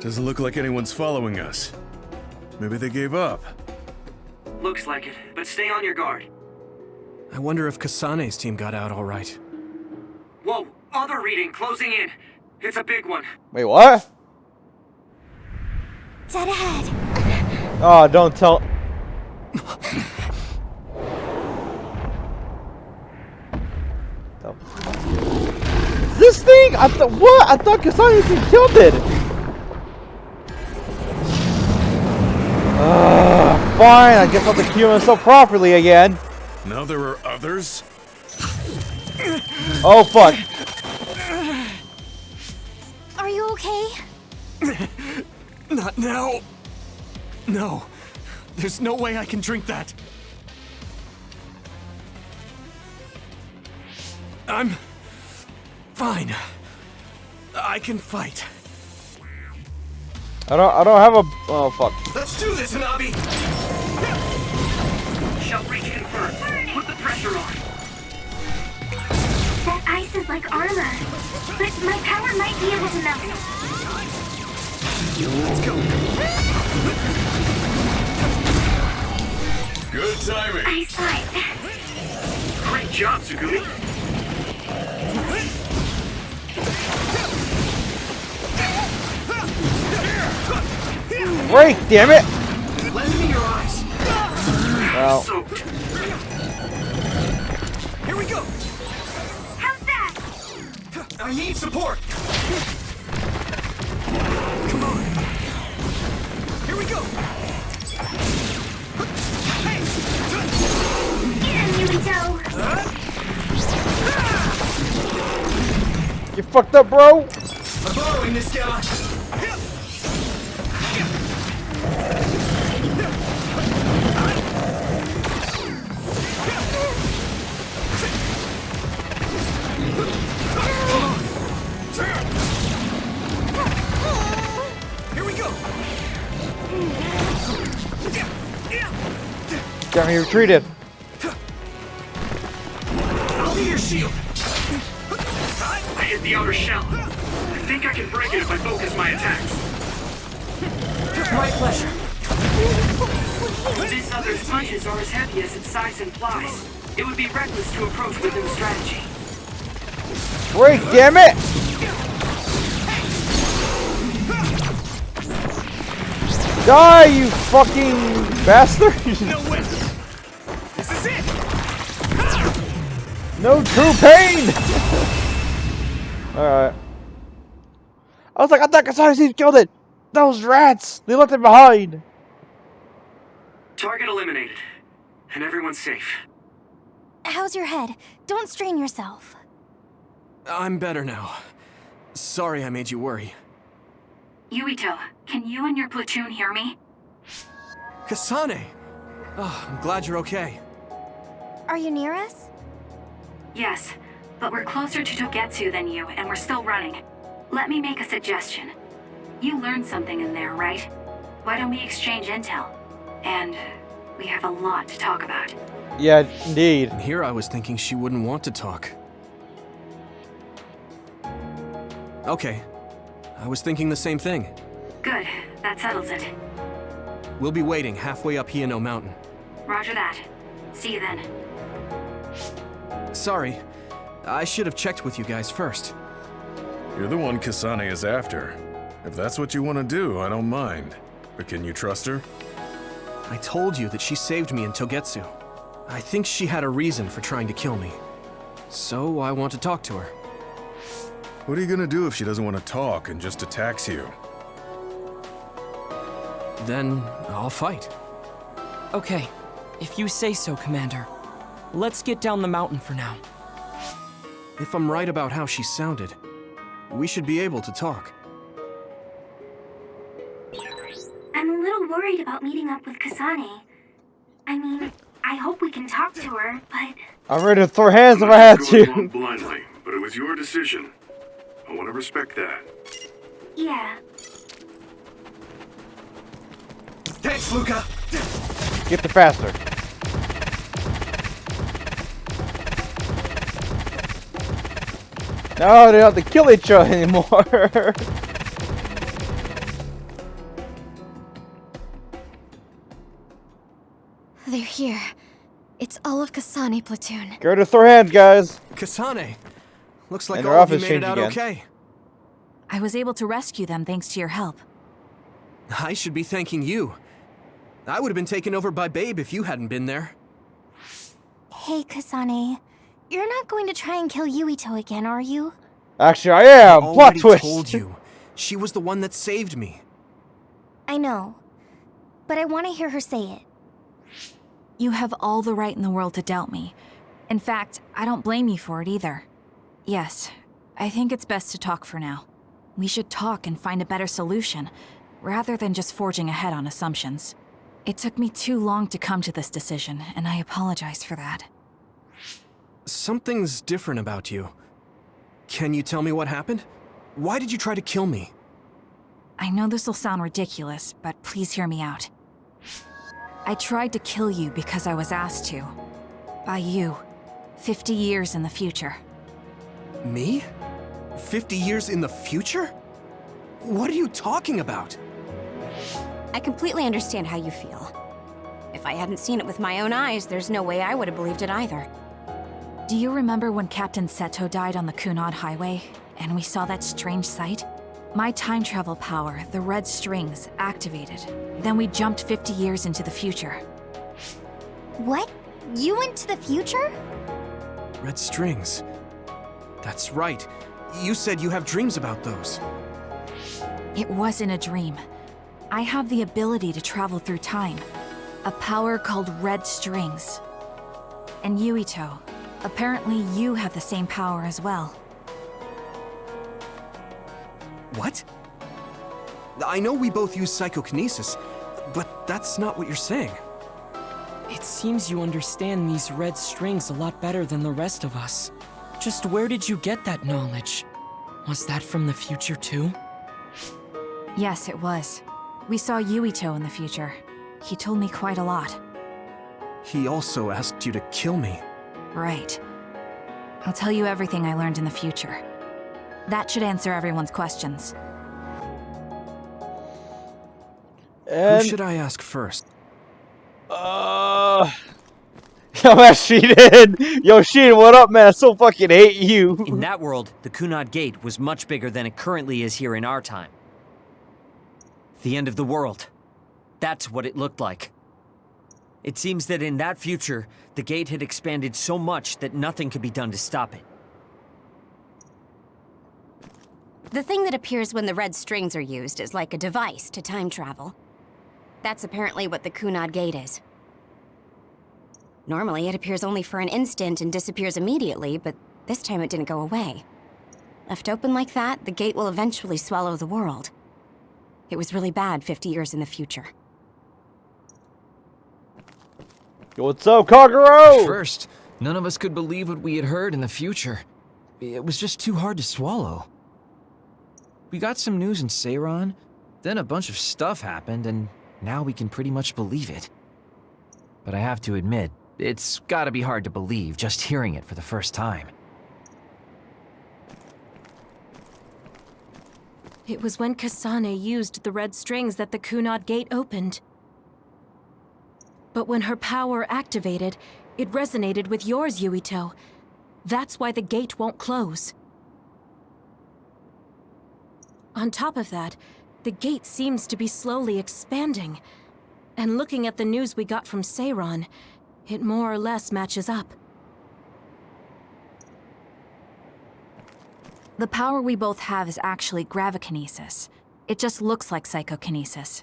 Doesn't look like anyone's following us. Maybe they gave up. Looks like it, but stay on your guard. I wonder if Kasane's team got out all right. Whoa, other reading closing in. It's a big one. Wait, what? Dead ahead. Oh, don't tell. This thing? I thought what? I thought Kasane killed it. Fine. I guess I'll have to kill myself properly again. Now there are others? Oh fuck. Are you okay? Not now. No. There's no way I can drink that. I'm fine. I can fight. I don't have a. Oh fuck. Let's do this, Hanabi! Shell breach confirmed. Put the pressure on. That ice is like armor. But my power might be able to melt it. Let's go! Good timing. I saw it. Great job, Tsugumi. Break, damn it! Lend me your eyes! Well, Soaked. Here we go! How's that? I need support! Come on! Here we go! Hey! Get him, Yuito. you fucked up, bro. I'm borrowing this guy! Here we go! Damn, he retreated. I'll be your shield! I hit the outer shell. I think I can break it if I focus my attacks. My pleasure. This other's punches are as heavy as its size implies. It would be reckless to approach with this strategy. Break, damn it! Die, you fucking bastard! No way! This is it! No true pain! Alright. I was like, I thought Kasane killed it! Those rats! They left it behind! Target eliminated. And everyone's safe. How's your head? Don't strain yourself. I'm better now. Sorry I made you worry. Yuito, can you and your platoon hear me? Kasane! Oh, I'm glad you're okay. Are you near us? Yes, but we're closer to Togetsu than you, and we're still running. Let me make a suggestion. You learned something in there, right? Why don't we exchange intel? And We have a lot to talk about. Yeah, indeed. And here I was thinking she wouldn't want to talk. Okay. I was thinking the same thing. Good. That settles it. We'll be waiting halfway up Hino Mountain. Roger that. See you then. Sorry. I should have checked with you guys first. You're the one Kasane is after. If that's what you want to do, I don't mind. But can you trust her? I told you that she saved me in Togetsu. I think she had a reason for trying to kill me. So I want to talk to her. What are you gonna do if she doesn't want to talk and just attacks you? Then I'll fight. Okay, if you say so, Commander. Let's get down the mountain for now. If I'm right about how she sounded, we should be able to talk. I'm a little worried about meeting up with Kasane. I mean, I hope we can talk to her, but... I'm ready to throw hands if I had Going along to. blindly, but it was your decision. I want to respect that. Yeah. Thanks, Luca. Get there faster. No, they don't have to kill each other anymore. They're here. It's all of Kasane platoon. Go to throw hands, guys. Kasane! Looks like And all her of you office made it changed out again. okay. I was able to rescue them thanks to your help. I should be thanking you. I would have been taken over by Babe if you hadn't been there. Hey, Kasane. You're not going to try and kill Yuito again, are you? Actually, I am. I Plot already twist. told you. She was the one that saved me. I know. But I want to hear her say it. You have all the right in the world to doubt me. In fact, I don't blame you for it either. Yes, I think it's best to talk for now. We should talk and find a better solution, rather than just forging ahead on assumptions. It took me too long to come to this decision, and I apologize for that. Something's different about you. Can you tell me what happened? Why did you try to kill me? I know this will sound ridiculous, but please hear me out. I tried to kill you because I was asked to. By you. 50 years in the future. Me? 50 years in the future? What are you talking about? I completely understand how you feel. If I hadn't seen it with my own eyes, there's no way I would have believed it either. Do you remember when Captain Seto died on the Kunad Highway, and we saw that strange sight? My time travel power, the red strings, activated. Then we jumped 50 years into the future. What? You went to the future? Red strings. That's right. You said you have dreams about those. It wasn't a dream. I have the ability to travel through time. A power called red strings. And Yuito, apparently you have the same power as well. What? I know we both use psychokinesis, but that's not what you're saying. It seems you understand these red strings a lot better than the rest of us. Just where did you get that knowledge? Was that from the future too? Yes, it was. We saw Yuito in the future. He told me quite a lot. He also asked you to kill me. Right. I'll tell you everything I learned in the future. That should answer everyone's questions. Who should I ask first? Yo, man, Sheehan! Yo, Sheehan, what up, man? I so fucking hate you. In that world, the Kunad Gate was much bigger than it currently is here in our time. The end of the world. That's what it looked like. It seems that in that future, the gate had expanded so much that nothing could be done to stop it. The thing that appears when the red strings are used is like a device to time travel. That's apparently what the Kunad Gate is. Normally, it appears only for an instant and disappears immediately, but this time it didn't go away. Left open like that, the gate will eventually swallow the world. It was really bad 50 years in the future. Yo, what's up, Kagero? First, none of us could believe what we had heard in the future. It was just too hard to swallow. We got some news in Seiran, then a bunch of stuff happened, and now we can pretty much believe it. but I have to admit, it's gotta be hard to believe just hearing it for the first time. It was when Kasane used the red strings that the Kunad Gate opened. But when her power activated, it resonated with yours, Yuito. That's why the gate won't close. On top of that, the gate seems to be slowly expanding. And looking at the news we got from Seiron, it more or less matches up. The power we both have is actually gravikinesis. It just looks like psychokinesis.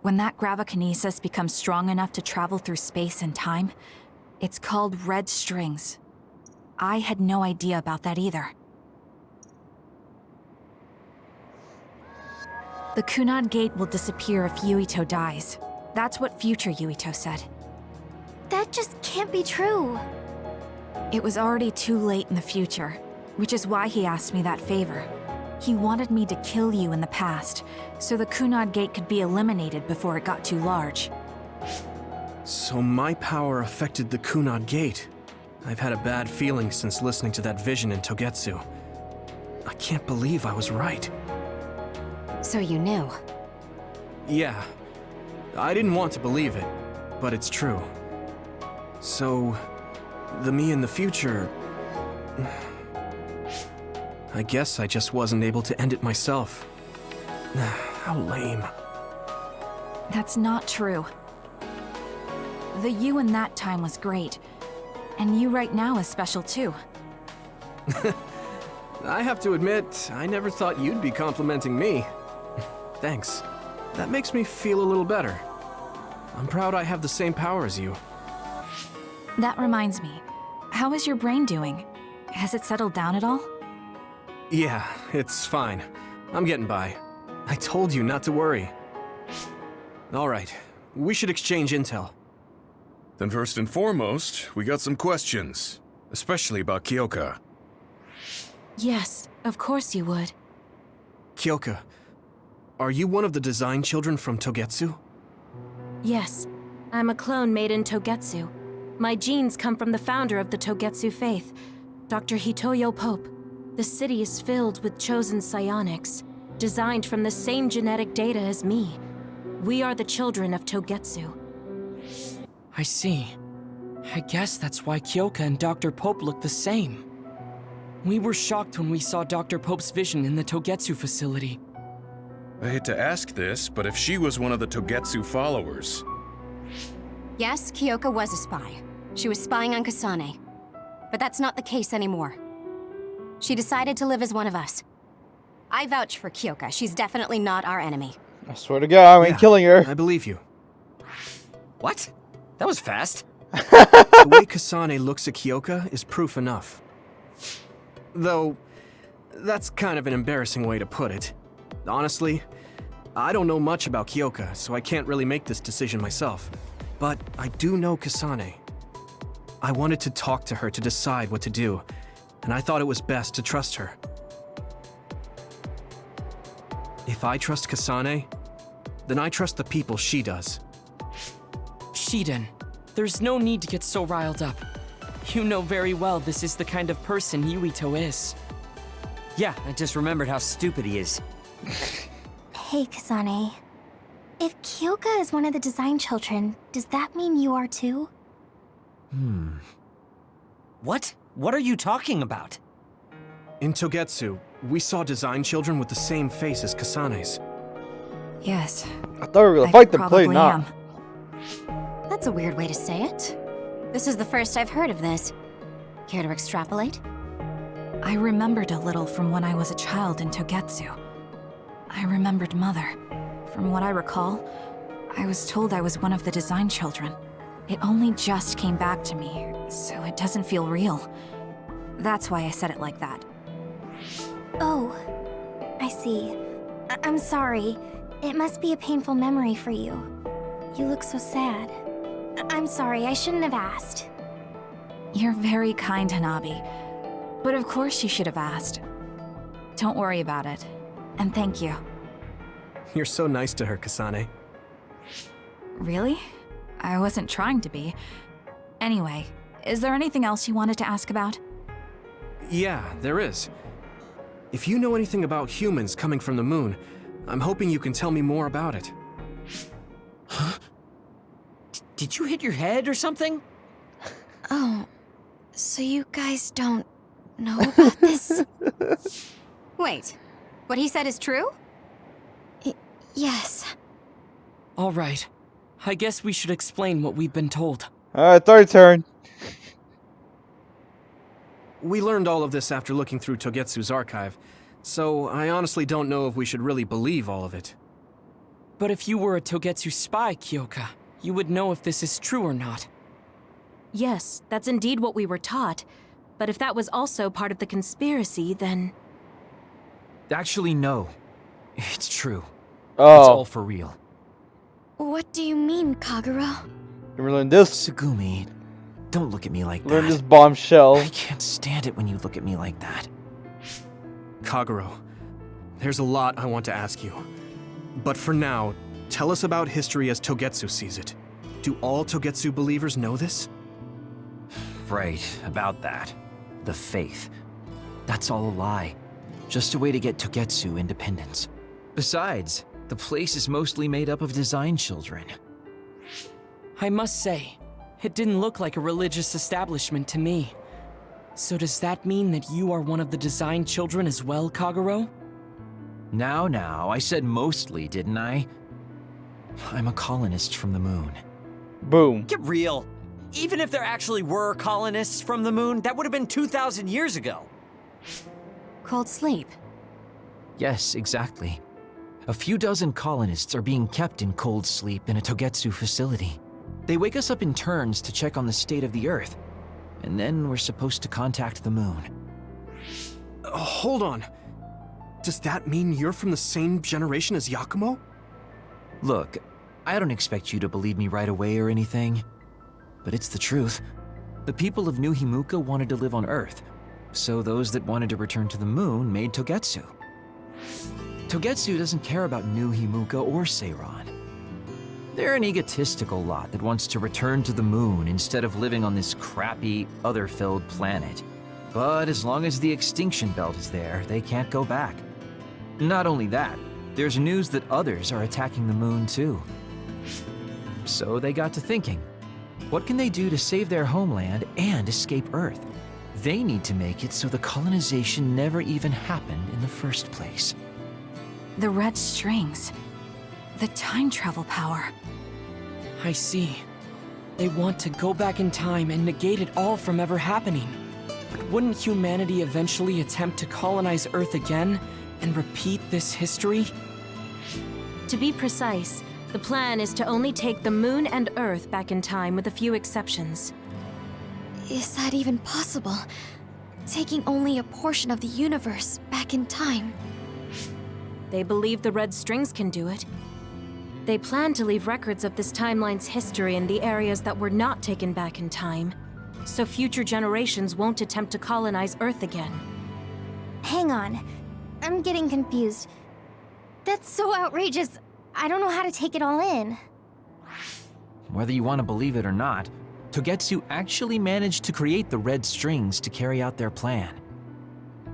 When that gravikinesis becomes strong enough to travel through space and time, it's called red strings. I had no idea about that either. The Kunad Gate will disappear if Yuito dies. That's what future Yuito said. That just can't be true. It was already too late in the future, which is why he asked me that favor. He wanted me to kill you in the past, so the Kunad Gate could be eliminated before it got too large. So my power affected the Kunad Gate. I've had a bad feeling since listening to that vision in Togetsu. I can't believe I was right. So you knew? Yeah. I didn't want to believe it, but it's true. So, the me in the future... I guess I just wasn't able to end it myself. How lame. That's not true. The you in that time was great, and you right now is special too. I have to admit, I never thought you'd be complimenting me. Thanks. That makes me feel a little better. I'm proud I have the same power as you. That reminds me, how is your brain doing? Has it settled down at all? Yeah, it's fine. I'm getting by. I told you not to worry. Alright, we should exchange intel. Then first and foremost, we got some questions. Especially about Kyoka. Yes, of course you would. Kyoka, are you one of the design children from Togetsu? Yes, I'm a clone made in Togetsu. My genes come from the founder of the Togetsu faith, Dr. Hitoyo Pope. The city is filled with chosen psionics, designed from the same genetic data as me. We are the children of Togetsu. I see. I guess that's why Kyoka and Dr. Pope look the same. We were shocked when we saw Dr. Pope's vision in the Togetsu facility. I hate to ask this, but if she was one of the Togetsu followers... Yes, Kyoka was a spy. She was spying on Kasane. But that's not the case anymore. She decided to live as one of us. I vouch for Kyoka. She's definitely not our enemy. I swear to God, I ain't killing her. I believe you. What? That was fast. The way Kasane looks at Kyoka is proof enough. Though, that's kind of an embarrassing way to put it. Honestly, I don't know much about Kyoka, so I can't really make this decision myself. But I do know Kasane. I wanted to talk to her to decide what to do, and I thought it was best to trust her. If I trust Kasane, then I trust the people she does. Shiden, there's no need to get so riled up. You know very well this is the kind of person Yuito is. Yeah, I just remembered how stupid he is. Hey, Kasane. If Kyoka is one of the design children, does that mean you are too? What? What are you talking about? In Togetsu, we saw design children with the same face as Kasane's. Yes. I thought we were gonna fight them, play probably not. That's a weird way to say it. This is the first I've heard of this. Care to extrapolate? I remembered a little from when I was a child in Togetsu. I remembered Mother. From what I recall, I was told I was one of the design children. It only just came back to me, so it doesn't feel real. That's why I said it like that. Oh, I see. I'm sorry. It must be a painful memory for you. You look so sad. I'm sorry, I shouldn't have asked. You're very kind, Hanabi. But of course you should have asked. Don't worry about it. And thank you. You're so nice to her, Kasane. Really? I wasn't trying to be. Anyway, is there anything else you wanted to ask about? Yeah, there is. If you know anything about humans coming from the moon, I'm hoping you can tell me more about it. Huh? Did you hit your head or something? Oh, so you guys don't know about this? Wait, what he said is true? Yes. All right. I guess we should explain what we've been told. Alright, third turn. We learned all of this after looking through Togetsu's archive, so I honestly don't know if we should really believe all of it. But if you were a Togetsu spy, Kyoka, you would know if this is true or not. Yes, that's indeed what we were taught. But if that was also part of the conspiracy, then... Actually, no. It's true. Oh. It's all for real. What do you mean, Kagero? You learn this. Tsugumi, don't look at me like Learn that. this bombshell. I can't stand it when you look at me like that. Kagero, there's a lot I want to ask you. But for now, tell us about history as Togetsu sees it. Do all Togetsu believers know this? Right, about that. The faith. That's all a lie. Just a way to get Togetsu independence. Besides, the place is mostly made up of design children. I must say, it didn't look like a religious establishment to me. So does that mean that you are one of the design children as well, Kagero? Now, I said mostly, didn't I? I'm a colonist from the moon. Boom. Get real. Even if there actually were colonists from the moon, that would have been 2,000 years ago. Cold sleep. Yes, exactly. A few dozen colonists are being kept in cold sleep in a Togetsu facility. They wake us up in turns to check on the state of the Earth, and then we're supposed to contact the moon. Hold on. Does that mean you're from the same generation as Yakumo? Look, I don't expect you to believe me right away or anything, but it's the truth. The people of New Himuka wanted to live on Earth, so those that wanted to return to the moon made Togetsu. Togetsu doesn't care about New Himuka or Seiran. They're an egotistical lot that wants to return to the moon instead of living on this crappy, other-filled planet. But as long as the extinction belt is there, they can't go back. Not only that, there's news that others are attacking the moon too. So they got to thinking, what can they do to save their homeland and escape Earth? They need to make it so the colonization never even happened in the first place. The red strings. The time travel power. I see. They want to go back in time and negate it all from ever happening. But wouldn't humanity eventually attempt to colonize Earth again and repeat this history? To be precise, the plan is to only take the moon and Earth back in time with a few exceptions. Is that even possible? Taking only a portion of the universe back in time? They believe the red strings can do it. They plan to leave records of this timeline's history in the areas that were not taken back in time, so future generations won't attempt to colonize Earth again. Hang on. I'm getting confused. That's so outrageous. I don't know how to take it all in. Whether you want to believe it or not, Togetsu actually managed to create the red strings to carry out their plan.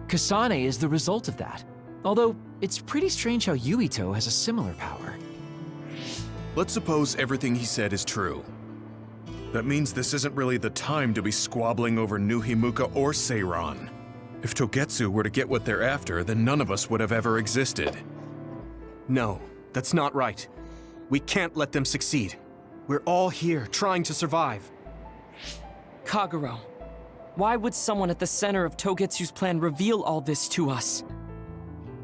Kasane is the result of that, although it's pretty strange how Yuito has a similar power. Let's suppose everything he said is true. That means this isn't really the time to be squabbling over New Himuka or Seiran. If Togetsu were to get what they're after, then none of us would have ever existed. No, that's not right. We can't let them succeed. We're all here trying to survive. Kagero, why would someone at the center of Togetsu's plan reveal all this to us?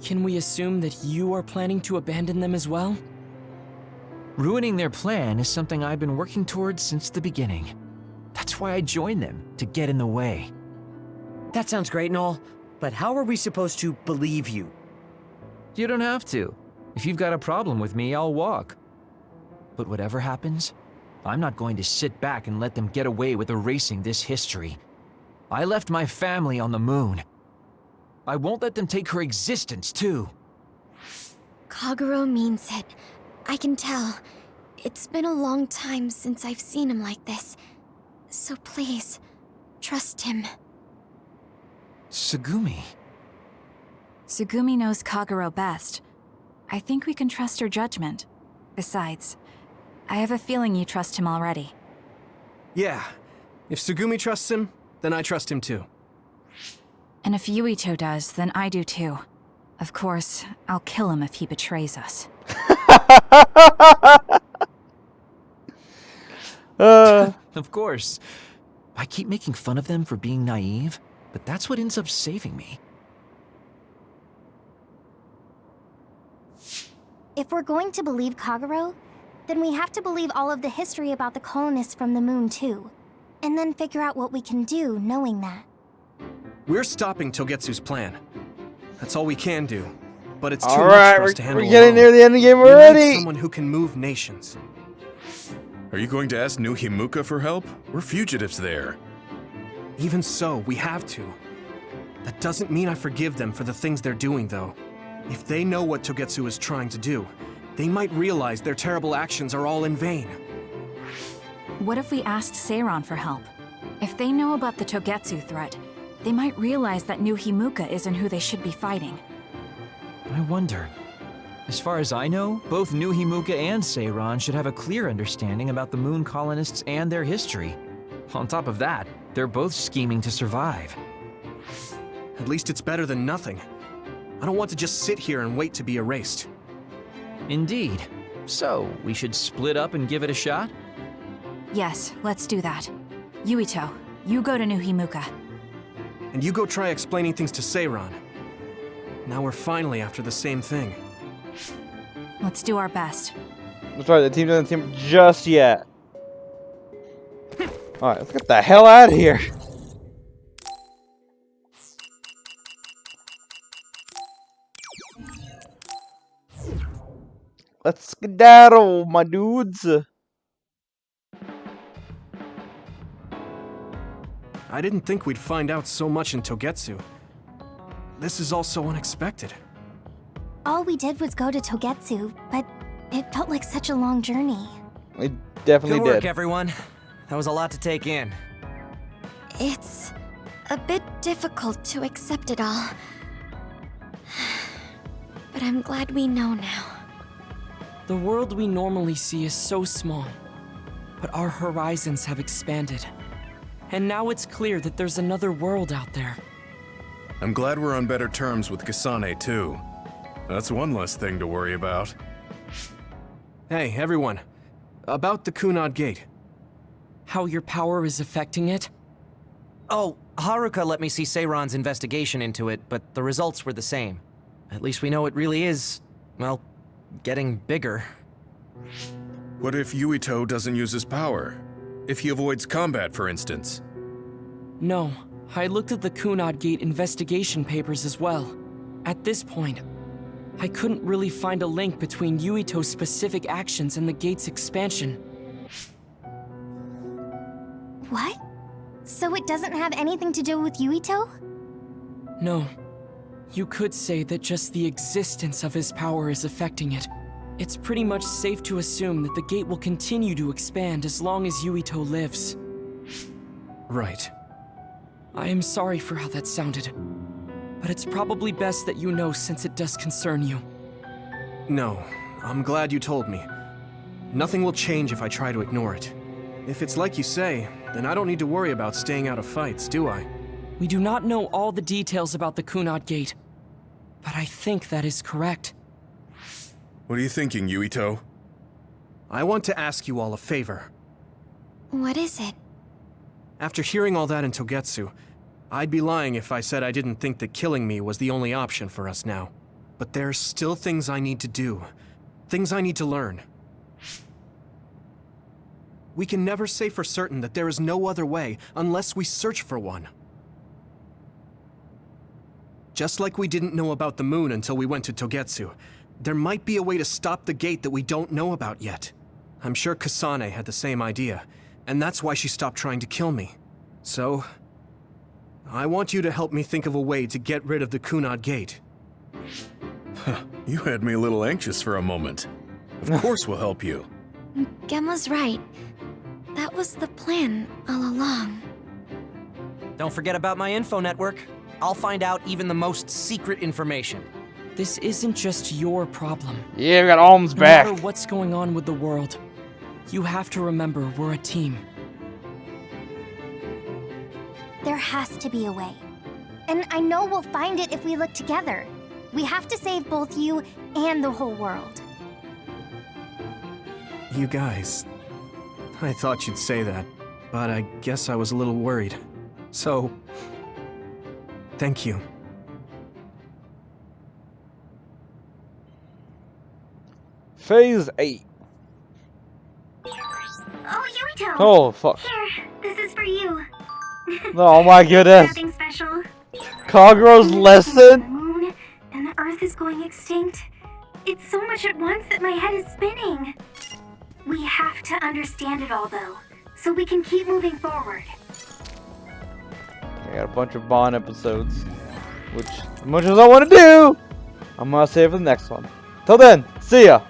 Can we assume that you are planning to abandon them as well? Ruining their plan is something I've been working towards since the beginning. That's why I joined them, to get in the way. That sounds great and all, but how are we supposed to believe you? You don't have to. If you've got a problem with me, I'll walk. But whatever happens, I'm not going to sit back and let them get away with erasing this history. I left my family on the moon. I won't let them take her existence, too. Kagero means it. I can tell. It's been a long time since I've seen him like this. So please, trust him. Tsugumi. Tsugumi knows Kagero best. I think we can trust her judgment. Besides, I have a feeling you trust him already. Yeah. If Tsugumi trusts him, then I trust him too. And if Yuito does, then I do too. Of course, I'll kill him if he betrays us. Of course. I keep making fun of them for being naive, but that's what ends up saving me. If we're going to believe Kagero, then we have to believe all of the history about the colonists from the moon too. And then figure out what we can do knowing that. We're stopping Togetsu's plan. That's all we can do. But it's too All much right, for us to handle we're getting near the end of the game We need already. someone who can move nations. Are you going to ask New Himuka for help? We're fugitives there. Even so, we have to. That doesn't mean I forgive them for the things they're doing, though. If they know what Togetsu is trying to do, they might realize their terrible actions are all in vain. What if we asked Seiran for help? If they know about the Togetsu threat, they might realize that New Himuka isn't who they should be fighting. I wonder. As far as I know, both New Himuka and Seiran should have a clear understanding about the moon colonists and their history. On top of that, they're both scheming to survive. At least it's better than nothing. I don't want to just sit here and wait to be erased. Indeed. So, we should split up and give it a shot? Yes, let's do that. Yuito, you go to New Himuka. And you go try explaining things to Seiran. Now we're finally after the same thing. Let's do our best. That's right, the team doesn't seem just yet. Alright, let's get the hell out of here. Let's skedaddle, my dudes. I didn't think we'd find out so much in Togetsu. This is all so unexpected. All we did was go to Togetsu, but it felt like such a long journey. We definitely Good work, did. everyone. That was a lot to take in. It's a bit difficult to accept it all. But I'm glad we know now. The world we normally see is so small, but our horizons have expanded. And now it's clear that there's another world out there. I'm glad we're on better terms with Kasane, too. That's one less thing to worry about. Hey, everyone. About the Kunad Gate. How your power is affecting it? Oh, Haruka let me see Seiran's investigation into it, but the results were the same. At least we know it really is, well, getting bigger. What if Yuito doesn't use his power? If he avoids combat, for instance? No, I looked at the Kunad Gate investigation papers as well. At this point, I couldn't really find a link between Yuito's specific actions and the gate's expansion. What? So it doesn't have anything to do with Yuito? No. You could say that just the existence of his power is affecting it. It's pretty much safe to assume that the gate will continue to expand as long as Yuito lives. Right. I am sorry for how that sounded, but it's probably best that you know since it does concern you. No, I'm glad you told me. Nothing will change if I try to ignore it. If it's like you say, then I don't need to worry about staying out of fights, do I? We do not know all the details about the Kunad Gate, but I think that is correct. What are you thinking, Yuito? I want to ask you all a favor. What is it? After hearing all that in Togetsu, I'd be lying if I said I didn't think that killing me was the only option for us now. But there's still things I need to do. Things I need to learn. We can never say for certain that there is no other way unless we search for one. Just like we didn't know about the moon until we went to Togetsu, there might be a way to stop the gate that we don't know about yet. I'm sure Kasane had the same idea, and that's why she stopped trying to kill me. So, I want you to help me think of a way to get rid of the Kunad Gate. You had me a little anxious for a moment. Of course we'll help you. Gemma's right. That was the plan all along. Don't forget about my info network. I'll find out even the most secret information. This isn't just your problem. Yeah, we got Alm's No back. matter what's going on with the world, you have to remember we're a team. There has to be a way. And I know we'll find it if we look together. We have to save both you and the whole world. You guys. I thought you'd say that, but I guess I was a little worried. So, thank you. Phase 8. Oh, Yuito! Oh, fuck. Here, this is for you. Oh my goodness. Nothing special. Kagura's The lesson? moon and the Earth is going extinct. It's so much at once that my head is spinning. We have to understand it all, though, so we can keep moving forward. I got a bunch of Bond episodes, which, as much as I want to do, I'm gonna save for the next one. Till then, see ya.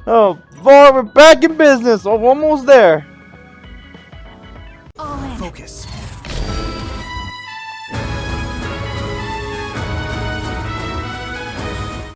Oh, boy, we're back in business. Oh, almost there. All in. Focus.